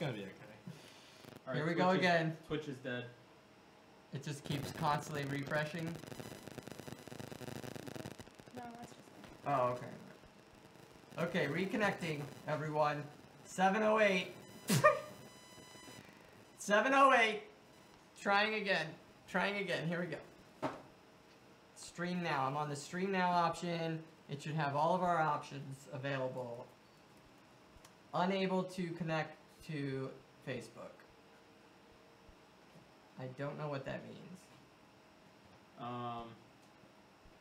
gonna be okay. Right, here we go again. Twitch is dead. It just keeps constantly refreshing. No, that's just me. Oh, okay. Okay, reconnecting, everyone. 708. 708. Trying again. Trying again. Here we go. Stream now. I'm on the stream now option. It should have all of our options available. Unable to connect to Facebook. I don't know what that means.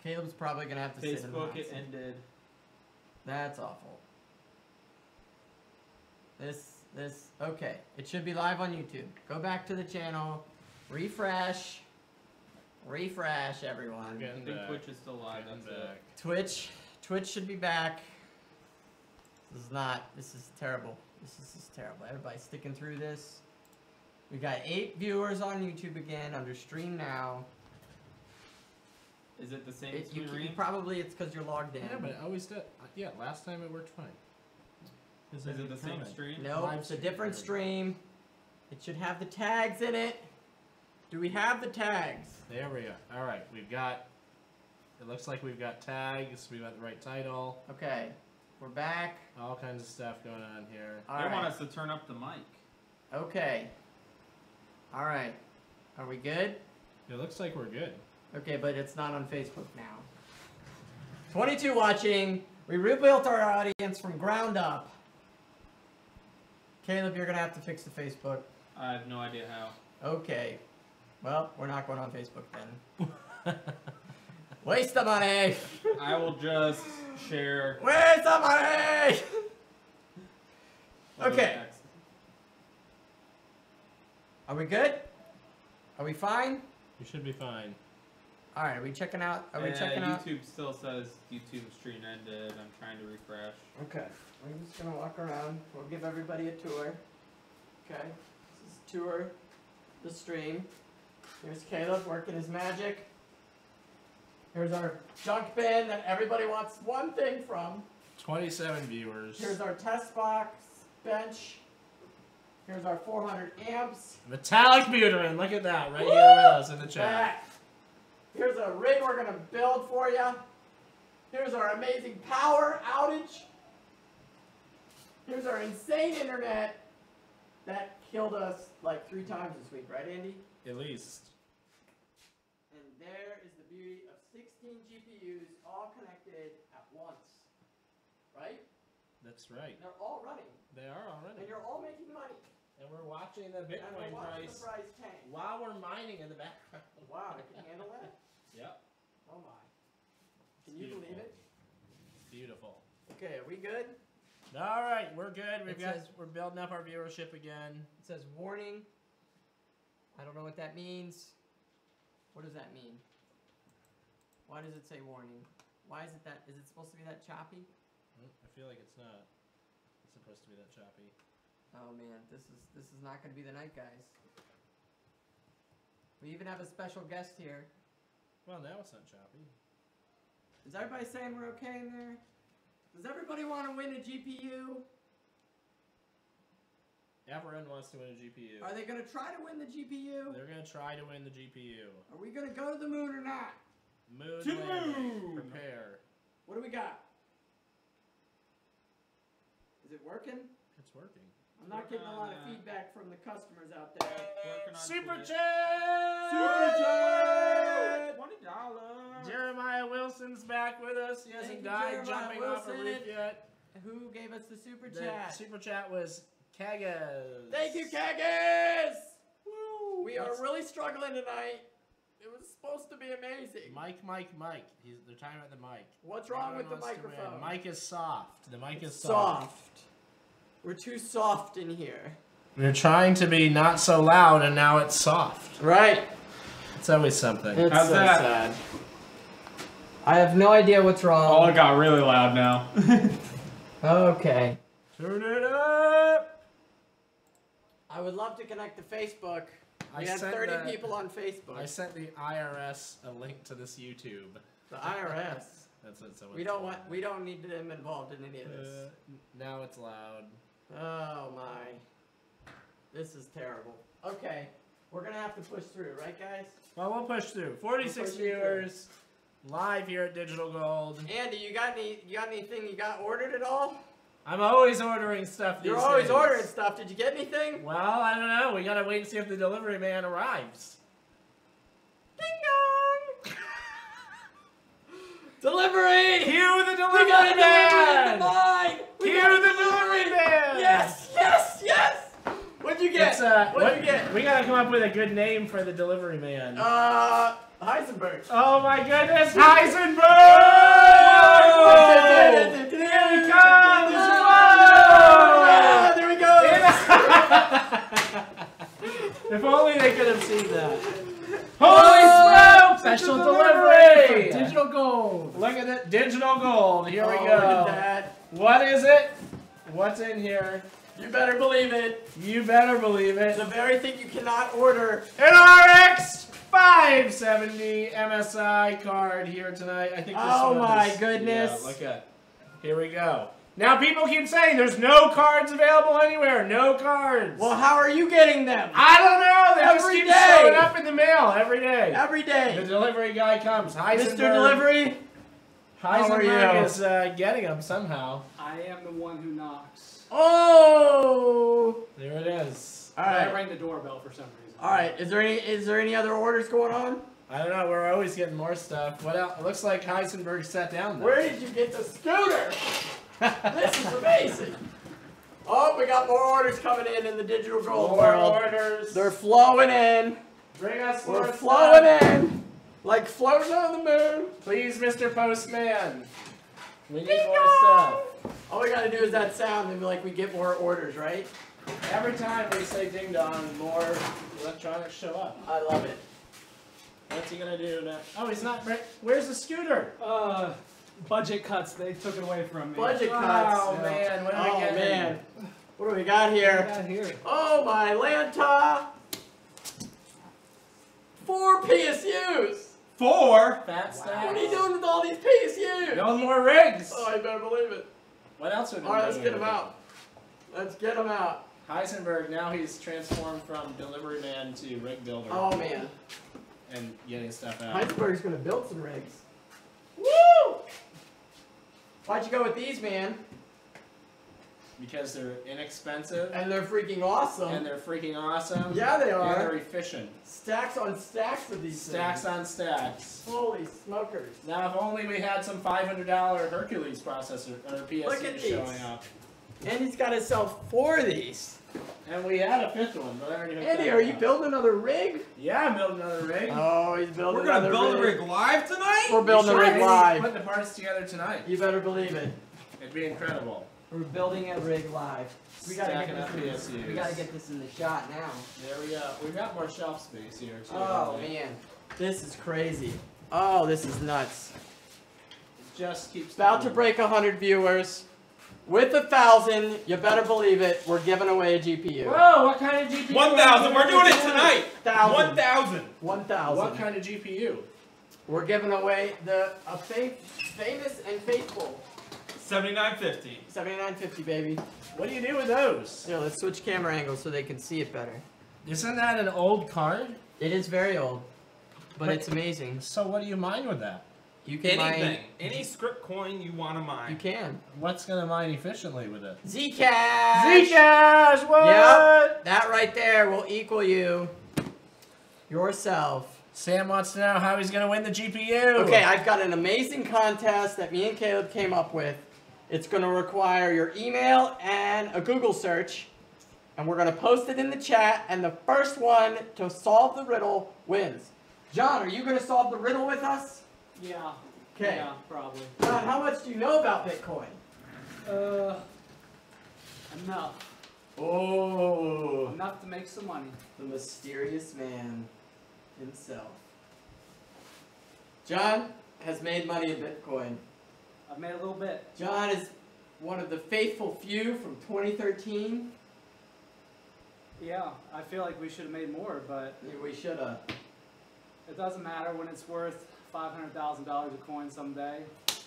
Caleb's probably gonna have to sit in the Facebook, it ended. That's awful. Okay. It should be live on YouTube. Go back to the channel. Refresh. Refresh, everyone. I think Twitch is still live. That's it. Twitch should be back. This is terrible. This is terrible. Everybody's sticking through this. We got 8 viewers on YouTube again under stream now. Is it the same screen? Probably it's because you're logged in. Yeah, but it always did. Yeah, last time it worked fine. Is it the same stream? No, it's a different stream. It should have the tags in it. Do we have the tags? There we go. All right, we've got. It looks like we've got tags. We've got the right title. Okay, we're back. All kinds of stuff going on here. They want us to turn up the mic. Okay. All right. Are we good? It looks like we're good. Okay, but it's not on Facebook now. 22 watching. We rebuilt our audience from ground up. Caleb, you're going to have to fix the Facebook. I have no idea how. Okay. Well, we're not going on Facebook then. Waste the money! I will just share. Waste the money! Okay. Are we good? Are we fine? You should be fine. All right, are we checking out? Are we checking out? YouTube still says YouTube stream ended. I'm trying to refresh. Okay. I'm just going to walk around. We'll give everybody a tour. Okay. This is tour the stream. Here's Caleb working his magic. Here's our junk bin that everybody wants one thing from. 27 viewers. Here's our test box bench. Here's our 400 amps. Metallic Buterin, look at that, right here with us in the chat. Here's a rig we're going to build for you. Here's our amazing power outage. Here's our insane internet that killed us like 3 times this week, right, Andy? At least. And there is the beauty of 16 GPUs all connected at once, right? That's right. They're all running. They are all running. And you're all making money. And we're watching the Bitcoin price tank while we're mining in the background. Wow, I can handle that? Yep. Oh my. Can you believe it? Beautiful. Okay, are we good? All right, we're good. We're building up our viewership again. It says warning. I don't know what that means. What does that mean? Why does it say warning? Why is it that? Is it supposed to be that choppy? I feel like it's not. It's supposed to be that choppy. Oh man, this is not going to be the night, guys. We even have a special guest here. Well, now it's not choppy. Is everybody saying we're okay in there? Does everybody want to win a GPU? Everyone wants to win a GPU. Are they going to try to win the GPU? They're going to try to win the GPU. Are we going to go to the moon or not? Moon to landing. Prepare. What do we got? Is it working? It's working. I'm not getting a lot of feedback from the customers out there. Super chat! Super chat! $20. Jeremiah Wilson's back with us. He hasn't died jumping off a roof yet. Who gave us the super chat? The super chat was Kagas. Thank you, Kagas! Woo! We are really struggling tonight. It was supposed to be amazing. Mike. They're talking about the mic. What's wrong with the microphone? Mic is soft. The mic is soft. We're too soft in here. We're trying to be not so loud, and now it's soft. Right. It's always something. It's so sad. I have no idea what's wrong. Oh, it got really loud now. Okay. Turn it up! I would love to connect to Facebook. We have 30 people on Facebook. I sent the IRS a link to this YouTube. The IRS? That's it. So we don't need them involved in any of this. Now it's loud. Oh my. This is terrible. Okay, we're gonna have to push through, right, guys? Well, we'll push through. 46 viewers live here at Digital Gold. Andy, you got anything you got ordered at all? I'm always ordering stuff these You're always days. ordering stuff. Did you get anything? Well, I don't know. We gotta wait and see if the delivery man arrives. Ding dong! Delivery! Cue the delivery We got a delivery man! in the mine! Cue the delivery man! Yes! Yes! Yes! What'd you get? What'd you get? We gotta come up with a good name for the delivery man. Heisenberg. Oh my goodness, Heisenberg! Whoa! Here he comes! Whoa! There we go! If only they could have seen that. Holy smokes! Special delivery! From Digital Gold. Look at it, Digital Gold. Here we Oh, go. look at that. What is it? What's in here? You better believe it. You better believe it. The very thing you cannot order. An RX 570 MSI card here tonight. I think this Oh one my is, goodness. Yeah, look at. Here we go. Now people keep saying there's no cards available anywhere. No cards. Well, how are you getting them? I don't know. They just Every keep day. showing up in the mail every day. Every day. The delivery guy comes. Heisenberg. Mr. Delivery. How are Heisenberg you? is getting them somehow. I am the one who knocks. Oh! There it is. All I right. rang the doorbell for some reason. All right. Is there any other orders going on? I don't know. We're always getting more stuff. What else? It looks like Heisenberg sat down though. Where did you get the scooter? This is amazing. Oh, we got more orders coming in the Digital Gold More world. orders. They're flowing in. Bring us We're more flowing stuff. in. Like floating on the moon. Please, Mr. Postman. We need Ding more dong. stuff. All we gotta do is that sound and we get more orders, right? Every time we say ding dong, more electronics show up. I love it. What's he gonna do now? Oh, he's not. Where's the scooter? Budget cuts. They took it away from me. Budget cuts. Oh man, what do we Oh get? man. What do we got What do we here? got here? Oh my Lanta. 4 PSUs. 4? Fat stacks. What are you doing with all these PSUs? Build more rigs. Oh, I better believe it. What else are we All right, doing? let's get them out. Let's get them out. Heisenberg, now he's transformed from delivery man to rig builder. Oh man. And getting stuff out. Heisenberg's gonna build some rigs. Woo! Why'd you go with these, man? Because they're inexpensive. And they're freaking awesome. And they're freaking awesome. Yeah, they And are. they're efficient. Stacks on stacks of these Stacks things. on stacks. Holy smokers. Now, if only we had some $500 Hercules processor or Look PSU at showing these. up. And he's got himself 4 of these. And we had a 5th one, but I already hooked Andy, that are you up. building another rig? Yeah, I'm building another rig. Oh, he's building We're gonna another build a rig live tonight? We're building a We rig should be live. Putting the parts together tonight. You better believe it. It'd be incredible. We're building a rig live. We gotta Stacking get up this. PSUs. We gotta get this in the shot now. There we go. We've got more shelf space here too. Oh really. man, this is crazy. Oh, this is nuts. It just keeps About to going. break 100 viewers. With 1,000, you better believe it. We're giving away a GPU. Whoa! What kind of GPU? 1,000. We're doing it tonight. 1,000. 1,000. 1,000. What kind of GPU? We're giving away a famous and faithful 7950. 7950, baby. What do you do with those? Here, let's switch camera angles so they can see it better. Isn't that an old card? It is very old, but But- it's amazing. So what do you mine with that? You can Anything. mine. Any script coin you want to You mine. can. What's gonna mine efficiently with it? Zcash. Zcash! What? Yep. That right there will equal you yourself. Sam wants to know how he's gonna win the GPU. Okay, I've got an amazing contest that me and Caleb came up with. It's going to require your email and a Google search. And we're going to post it in the chat. And the first one to solve the riddle wins. John, are you going to solve the riddle with us? Yeah. Okay. Yeah, probably. John, how much do you know about Bitcoin? Enough. Oh, Enough to make some money. the mysterious man himself. John has made money in Bitcoin. I've made a little bit. John is one of the faithful few from 2013. Yeah, I feel like we should have made more, but We should have. it doesn't matter when it's worth $500,000 a coin someday.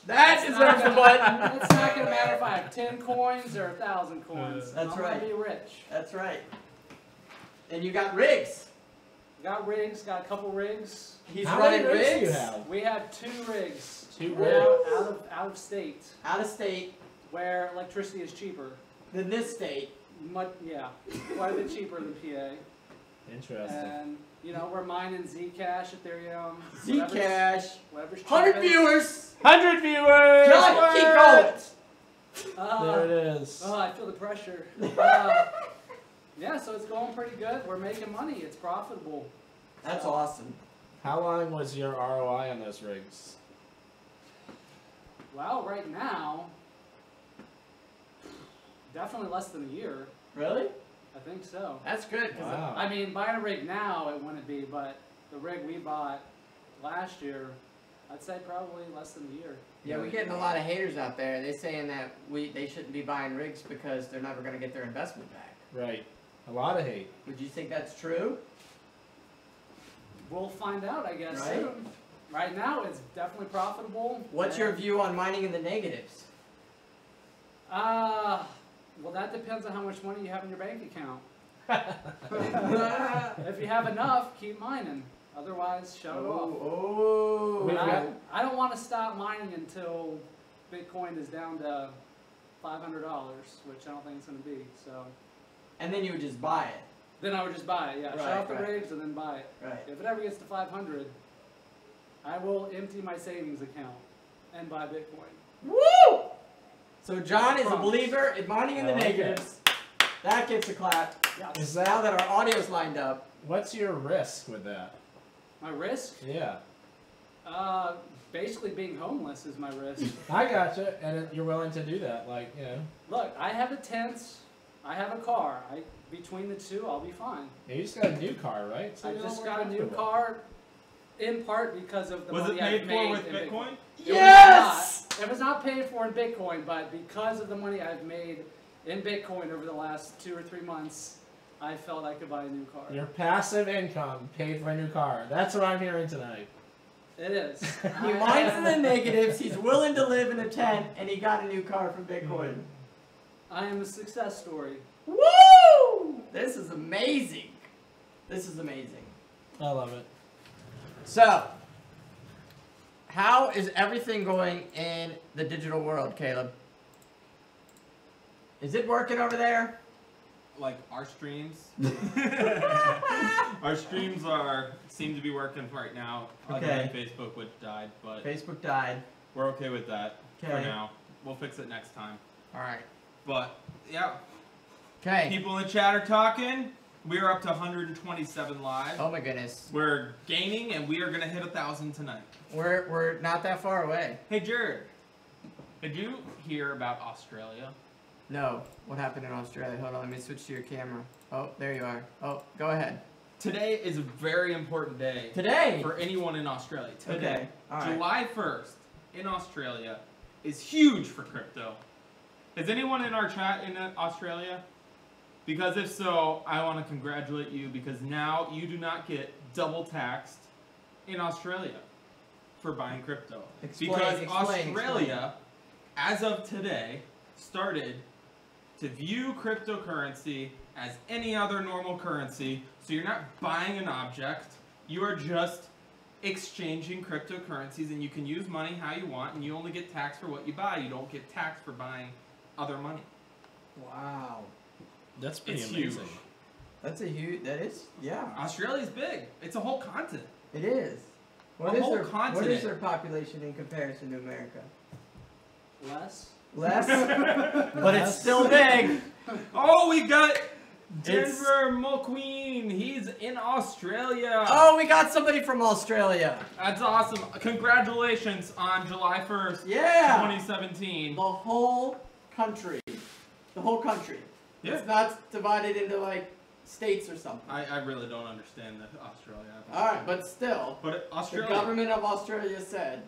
That It's deserves not the button. It's not going to matter if I have 10 coins or 1,000 coins. That's I'm right. going to be rich. That's right. And you got rigs. Got rigs, got a couple rigs. He's How running many rigs do you rigs. have? We have 2 rigs. 2 We're rigs. out of state, Out of state. where electricity is cheaper. Than this state. Yeah, quite a bit cheaper than PA. Interesting. And you know, we're mining Zcash, Ethereum, Zcash. whatever's 100 cheapest. viewers. 100 viewers! John, keep going. There it is. Oh, I feel the pressure. Yeah, so it's going pretty good. We're making money. It's profitable. That's So, awesome. How long was your ROI on those rigs? Well, right now, definitely less than a year. Really? I think so. That's good. 'Cause Wow. I mean, buying a rig now, it wouldn't be, but the rig we bought last year, I'd say probably less than a year. Yeah, we're getting a lot of haters out there. They're saying that they shouldn't be buying rigs because they're never going to get their investment back. Right. A lot of hate. Would you think that's true? We'll find out, I guess, Right. soon. Right now, it's definitely profitable. What's your view on mining in the negatives? Well, that depends on how much money you have in your bank account. If you have enough, keep mining. Otherwise, shut it off. Oh. We've But got- I don't want to stop mining until Bitcoin is down to $500, which I don't think it's going to be. So And then you would just buy it. then I would just buy it. Yeah, shut Right, off the right. rigs and then buy it. Right. If it ever gets to 500, I will empty my savings account and buy Bitcoin. Woo! So John is a Promise. believer in mining in the I like it. negatives. That gets a clap. Yeah. Is Now that, that our audio's lined up. what's your risk with that? My risk? Yeah. Basically being homeless is my risk. I gotcha. And you're willing to do that. Like, you know. Look, I have a tent. I have a car. Between the two, I'll be fine. You just got a new car, right? So I you're just more got a new comfortable. car, in part because of the Was money it paid I've for made with in Bitcoin? It was Yes! not. It was not paid for in Bitcoin, but because of the money I've made in Bitcoin over the last 2 or 3 months, I felt I could buy a new car. Your passive income paid for a new car. That's what I'm hearing tonight. It is. He mines in the negatives. He's willing to live in a tent, and he got a new car from Bitcoin. I am a success story. Woo! This is amazing. This is amazing. I love it. So, how is everything going in the digital world, Caleb? Is it working over there? Like our streams. Our streams seem to be working right now. Other than Facebook, which died, but Facebook died. we're okay with that for Okay. now. We'll fix it next time. All right. But yeah, Okay. people in the chat are talking. We are up to 127 live. Oh my goodness. We're gaining, and we are gonna hit 1,000 tonight. We're not that far away. Hey Jared, did you hear about Australia? No. What happened in Australia? Hold on. Let me switch to your camera. Oh, there you are. Oh, go ahead. Today is a very important day Today. for anyone in Australia. Today, Okay. All right. July 1st in Australia is huge for crypto. Is anyone in our chat in Australia? Because if so, I want to congratulate you because now you do not get double taxed in Australia for buying crypto. Because Australia, as of today, started to view cryptocurrency as any other normal currency. So you're not buying an object, you are just exchanging cryptocurrencies, and you can use money how you want, and you only get taxed for what you buy. You don't get taxed for buying other money. Wow. That's pretty It's amazing. huge. That's a huge. That is. Yeah. Australia's big. It's a whole continent. It is. What A is whole their What continent. is their population in comparison to America? Less? Less. But it's still big. Oh, we got It's- Denver McQueen. He's in Australia. Oh, we got somebody from Australia. That's awesome. Congratulations on July 1st, Yeah. 2017. The whole country. The whole country. Yeah. It's not divided into like states or something. I really don't understand Australia. All right, but still, But the Australia government of Australia said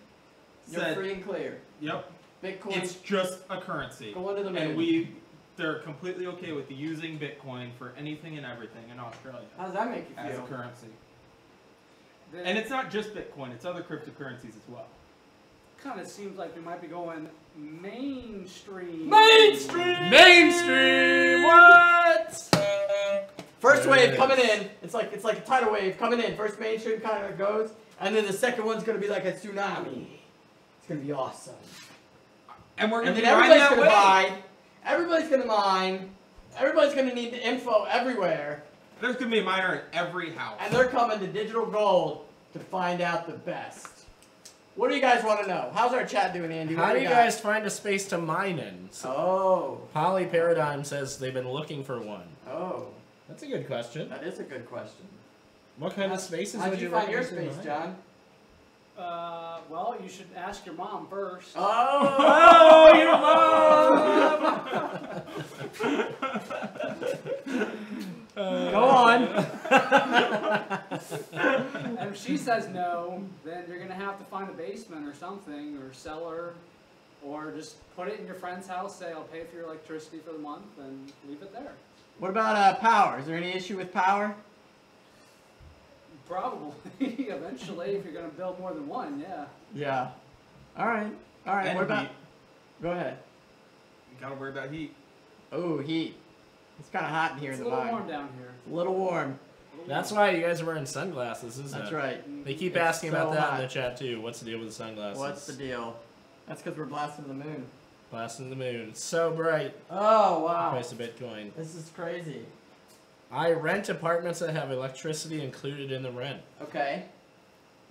you're said, free and clear. yep, Bitcoin it's just a currency. going to the moon. And they're completely okay with using Bitcoin for anything and everything in Australia How does that make you as a feel? currency. And it's not just Bitcoin, it's other cryptocurrencies as well. Kind of seems like we might be going mainstream. Mainstream! What? First first wave coming in. It's like a tidal wave coming in. First mainstream kind of goes, and then the second one's gonna be like a tsunami. It's gonna be awesome. And we're gonna And be then riding everybody's that gonna wave. buy. Everybody's gonna mine. Everybody's gonna need the info everywhere, There's gonna be a miner in every house. and they're coming to Digital Gold to find out the best. What do you guys want to know? How's our chat doing, Andy? How do you guys find a space to mine in? Oh. Poly Paradigm says they've been looking for one. Oh. That's a good question. That is a good question. What kind of spaces How'd would you you find your recommend space, to mine? John? Well, you should ask your mom first. Oh, your mom! Go on. And if she says no, then you're going to have to find a basement or something, or cellar, or just put it in your friend's house, say, I'll pay for your electricity for the month, and leave it there. What about power? Is there any issue with power? Probably. Eventually, if you're going to build more than one, yeah. Yeah. All right. All right. And What about? heat. Go ahead. You gotta worry about heat. Oh, heat. It's kind of hot in here It's in a the little mine. warm down here. A little warm. That's why you guys are wearing sunglasses, isn't That's it? right. They keep It's asking about so that hot. in the chat too. What's the deal with the sunglasses? What's the deal? That's because we're blasting the moon. Blasting the moon. It's so bright. Oh, wow. Price of Bitcoin. This is crazy. I rent apartments that have electricity included in the rent. Okay.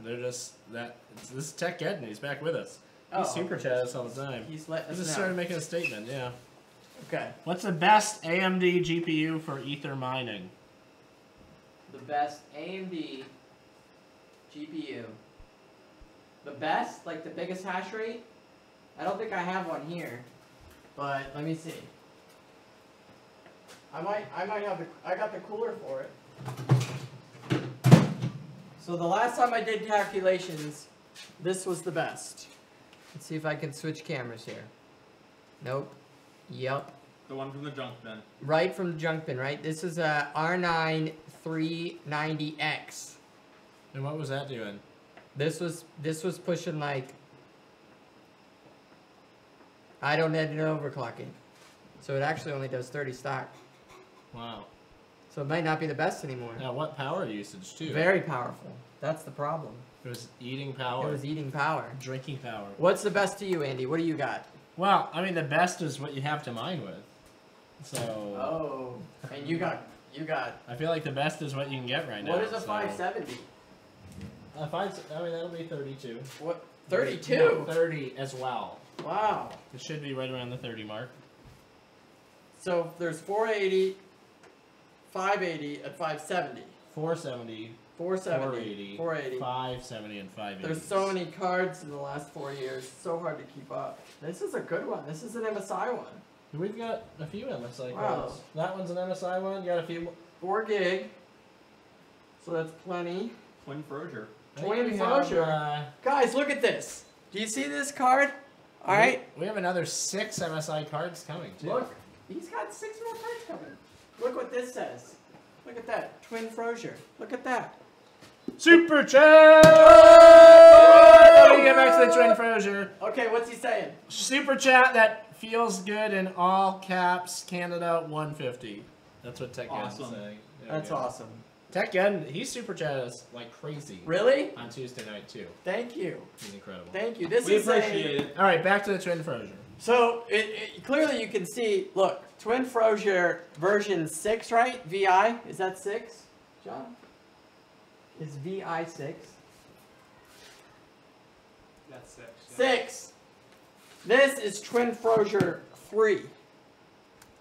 They're just that. This is Tech Ed, and he's back with us. Oh, He's super chat us all the time. He's letting He us just know. started making a statement. Yeah. Okay. What's the best AMD GPU for Ether mining? The best AMD GPU. The best? Like the biggest hash rate? I don't think I have one here. But let me see. I might have I got the cooler for it. So the last time I did calculations, this was the best. Let's see if I can switch cameras here. Nope. Yup. The one from the junk bin. Right from the junk bin, right? This is a R9 390X. And what was that doing? This was pushing like, I don't need no overclocking. So it actually only does 30 stock. Wow. So it might not be the best anymore. Now, what power usage too? Very powerful. That's the problem. It was eating power. It was eating power. Drinking power. What's the best to you, Andy? What do you got? Well, I mean, the best is what you have to mine with. So. Oh, and you got. I feel like the best is what you can get right now. What is a so. 570? I mean, that'll be 32. What? 32. No, 30 as well. Wow. It should be right around the 30 mark. So there's 480, 580, and 570. 470, 470, 480. 570, and 580. There's so many cards in the last 4 years. It's so hard to keep up. This is a good one. This is an MSI one. We've got a few MSI Wow. cards. That one's an MSI one. You got a few more. 4 gig. So that's plenty. Twin Frozier. Twin Frozier. Guys, look at this. Do you see this card? All right. We have another 6 MSI cards coming, too. Look. He's got 6 more cards coming. Look what this says. Look at that. Twin Frozier. Look at that. Super chat! Let me get back to the Twin Frozier. Okay, what's he saying? Super chat that feels good in all caps. Canada 150. That's what Tech Ed's Awesome. saying. There we That's go. awesome. Tech Ed, he super chat us like crazy. Really? On Tuesday night too. Thank you. He's incredible. Thank you. This We is appreciate it. All right, back to the Twin Frozier. So clearly you can see. Look, Twin Frozier version 6, right? VI is that 6, John? Is VI 6? That's 6. 6. This is Twin Frozier 3.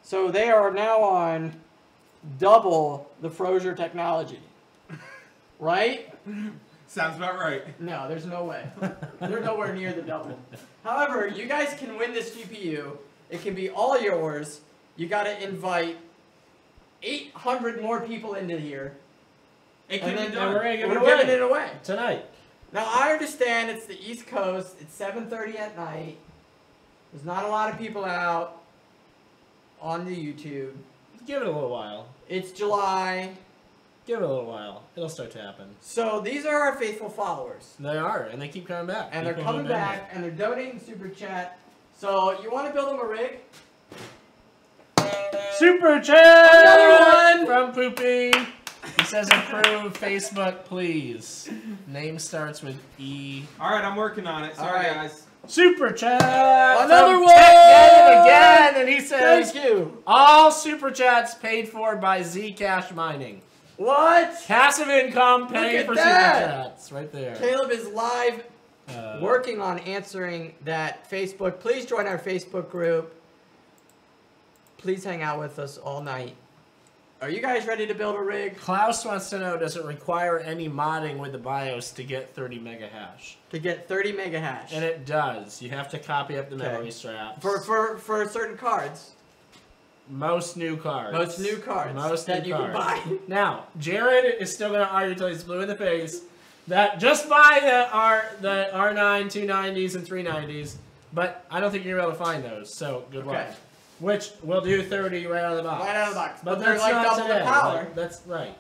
So they are now on double the Frozier technology. Right? Sounds about right. No, there's no way. They're nowhere near the double. However, you guys can win this GPU. It can be all yours. You got to invite 800 more people into here. It And can then be done. we're gonna give we're it away. giving it away. Tonight. Now, I understand it's the East Coast. It's 7:30 at night. There's not a lot of people out on the YouTube. Give it a little while. It's July. Give it a little while. It'll start to happen. So these are our faithful followers. They are, and they keep coming back. And they're People coming who've been back, and they're donating Super Chat. So you want to build them a rig? Super chat! Another one from Poopy. He says approve Facebook, please. Name starts with E. All right, I'm working on it. Sorry, guys. Super chat. Another from one! Again, and he says, Thank you. all super chats paid for by Zcash Mining. What? Passive income paid at for that. super chats. Right there. Caleb is live working on answering that Facebook. Please join our Facebook group. Please hang out with us all night. Are you guys ready to build a rig? Klaus wants to know, does it require any modding with the BIOS to get 30 mega hash? To get 30 mega hash. And it does. You have to copy up the memory straps. For certain cards. Most new cards. Most new cards. Most that new you cards. can buy. Now, Jared is still going to argue until he's blue in the face that just buy the R9 290s and 390s, but I don't think you're going to be able to find those, so good luck. Which will do 30 right out of the box. Right out of the box. But they're that's like not double today. the power. Like, that's right.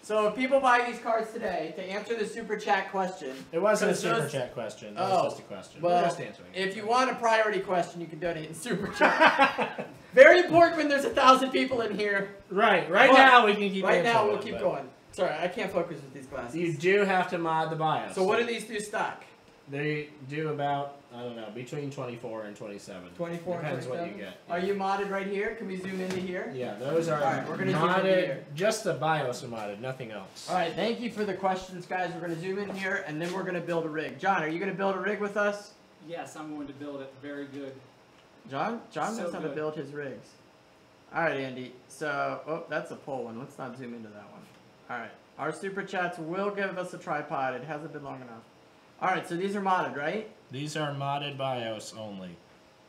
So if people buy these cards today, to answer the super chat question. It wasn't a 'cause super those- chat question. It Oh, was just a question. well, We're just answering. if you want a priority question, you can donate in super chat. Very important when there's 1,000 people in here. Right But now we can keep Right now answering we'll them, keep but going. Sorry, I can't focus with these glasses. You do have to mod the BIOS. So what do these do stock? They do about, I don't know, between 24 and 27. 24 and Depends 27? what you get. Are you modded right here? Can we zoom into here? Yeah, those are Alright, we're gonna zoom into modded. here. Just the BIOS are modded, nothing else. Alright, thank you for the questions, guys. We're going to zoom in here, and then we're going to build a rig. John, are you going to build a rig with us? Yes, I'm going to build it. Very good. John knows So how to good. build his rigs. Alright, Andy. So, oh, that's a pole one. Let's not zoom into that one. Alright. Our super chats will give us a tripod. It hasn't been long enough. Alright, so these are modded, right? These are modded BIOS only.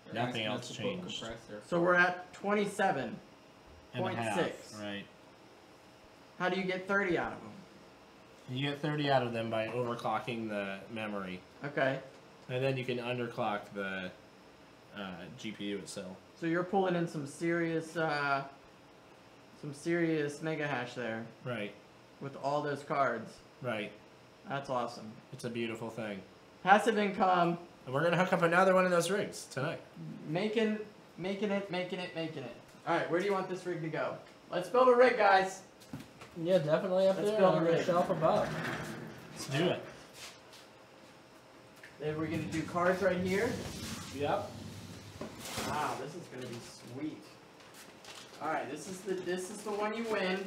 They're Nothing asking else us to put changed. compressor. So we're at 27. And a 0.6. half, right. How do you get 30 out of them? You get 30 out of them by overclocking the memory. Okay. And then you can underclock the GPU itself. So you're pulling in some serious mega hash there Right, with all those cards. right. That's awesome. It's a beautiful thing. Passive income, And we're going to hook up another one of those rigs tonight. making it. All right, where do you want this rig to go? Let's build a rig, guys. Yeah, definitely up Let's there build on a the rig. shelf above. Let's do it. Then we're gonna do cards right here. Yep. Wow, this is gonna be sweet. All right, this is the one you win.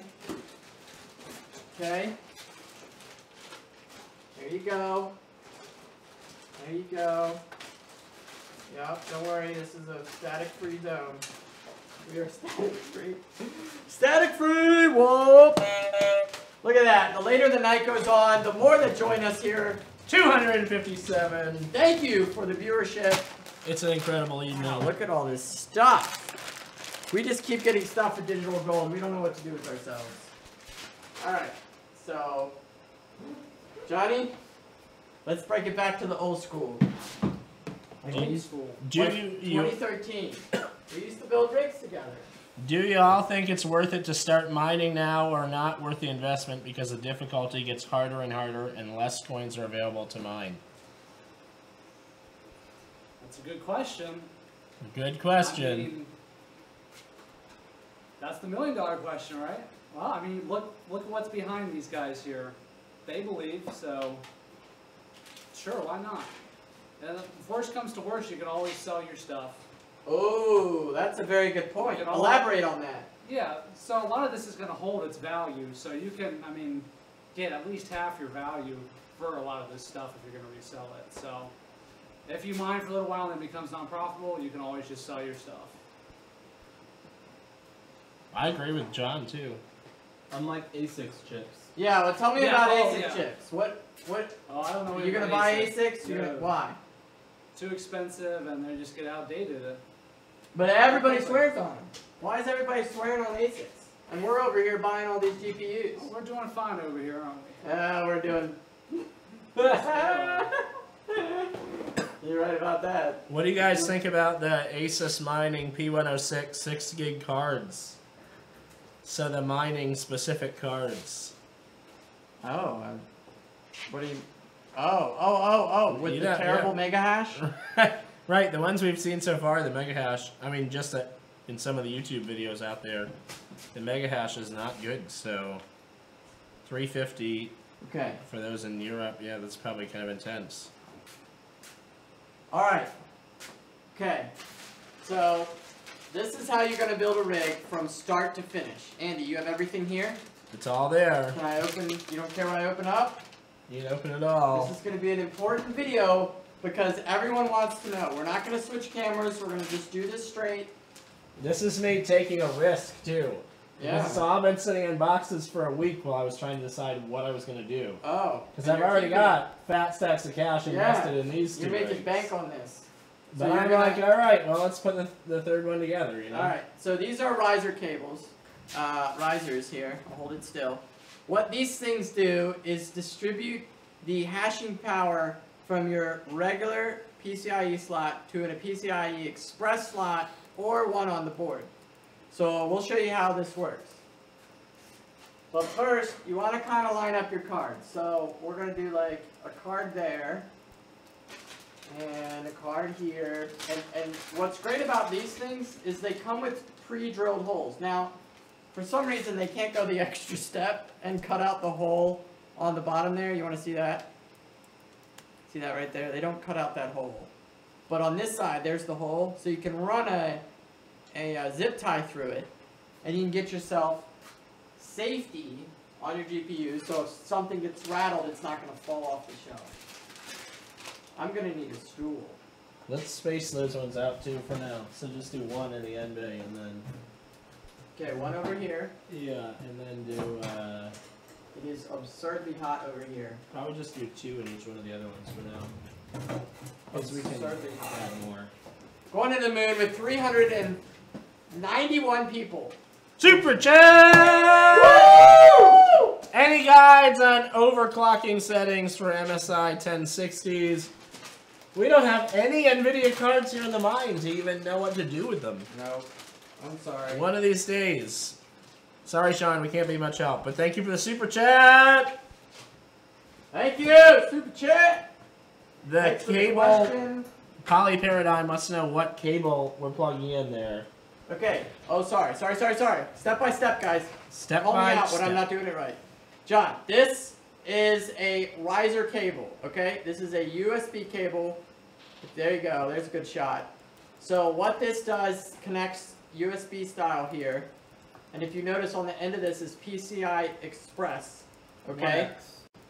Okay. There you go. There you go. Yep, don't worry, this is a static-free zone. We are static-free. Static-free! Whoop! Look at that. The later the night goes on, the more that join us here. 257. Thank you for the viewership. It's an incredible evening. Wow, look at all this stuff. We just keep getting stuff for digital gold. We don't know what to do with ourselves. Alright, so Johnny, let's break it back to the old school. Old school. Do you 2013. We used to build rigs together. do y'all think it's worth it to start mining now or not worth the investment because the difficulty gets harder and harder and less coins are available to mine? That's a good question. Good question. I mean, that's the $1 million question, right? Well, I mean, look at what's behind these guys here. They believe, so sure, why not? And if worst comes to worst, you can always sell your stuff. Oh, that's a very good point. You know, Elaborate on that. Yeah, so a lot of this is going to hold its value, so you can, I mean, get at least half your value for a lot of this stuff if you're going to resell it. So if you mine for a little while and it becomes non-profitable, you can always just sell your stuff. I agree with John too. Unlike ASICs chips. Yeah, well, tell me Yeah, about oh, ASIC yeah. chips. What? Oh, I don't know. You're gonna buy ASICs? You're Yeah. gonna, why? Too expensive, and they just get outdated. But everybody swears on them. Why is everybody swearing on ASICs? And we're over here buying all these GPUs. We're doing fine over here, aren't we? We're doing. You're right about that. What do you guys think about the Asus Mining P106 6 gig cards? So the mining specific cards. Oh, what do you? Oh! With the Yeah, terrible yeah. mega hash. Right, the ones we've seen so far, the mega hash. I mean, just that in some of the YouTube videos out there, The mega hash is not good, so 350 Okay. for those in Europe, yeah, that's probably kind of intense. All right. Okay. So this is how you're going to build a rig from start to finish. Andy, you have everything here? It's all there. Can I open? You don't care when I open up? You can open it all. This is going to be an important video because everyone wants to know. We're not going to switch cameras. We're going to just do this straight. This is me taking a risk, too. Yeah. So I've been sitting in boxes for a week while I was trying to decide what I was going to do. Oh. Because I've already got fat stacks of cash invested in these two You're making rigs. bank on this. But So I'm you're like, gonna- all right, well, let's put the third one together, you know? All right. So these are riser cables. Risers here. I'll hold it still. What these things do is distribute the hashing power from your regular PCIe slot to a PCIe Express slot or one on the board. So we'll show you how this works. But first, you want to kind of line up your cards. So we're going to do like a card there and a card here. And what's great about these things is they come with pre-drilled holes. Now, for some reason, they can't go the extra step and cut out the hole on the bottom there. You want to see that? See that right there? They don't cut out that hole. But on this side, there's the hole. So you can run a zip tie through it. And you can get yourself safety on your GPU. So if something gets rattled, it's not going to fall off the shelf. I'm going to need a stool. Let's space those ones out, too, for now. So just do one in the end bay and then... Okay, one over here. Yeah, and then do... It is absurdly hot over here. Probably just do two in each one of the other ones for now. Because we can Absurdly add more. Going to the moon with 391 people. Super chat! Woo! Any guides on overclocking settings for MSI 1060s? We don't have any NVIDIA cards here in the mine to even know what to do with them. No, I'm sorry. One of these days. Sorry, Sean, we can't be much help, but thank you for the super chat. Thank you, super chat. The Thanks for the cable question. Poly Paradigm must know what cable we're plugging in there. Okay. Oh, sorry. Step by step, guys. Step Call me by out step. when I'm not doing it right. John, this is a riser cable, okay? This is a USB cable. There you go. There's a good shot. So what this does, connects USB style here. And if you notice on the end of this is PCI Express, okay? 1X.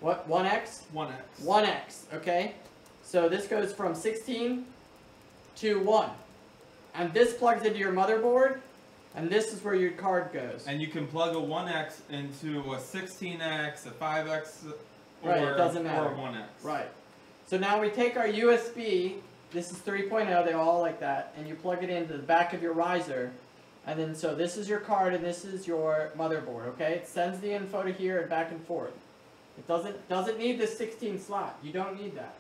What, 1X? 1X. 1X, okay? So this goes from 16 to 1. And this plugs into your motherboard, and this is where your card goes. And you can plug a 1X into a 16X, a 5X, or, Right, it doesn't matter. or a 1X. Right. So now we take our USB, this is 3.0, they're all like that, and you plug it into the back of your riser. And then, so this is your card and this is your motherboard, okay? It sends the info to here and back and forth. It doesn't need this 16 slot. You don't need that.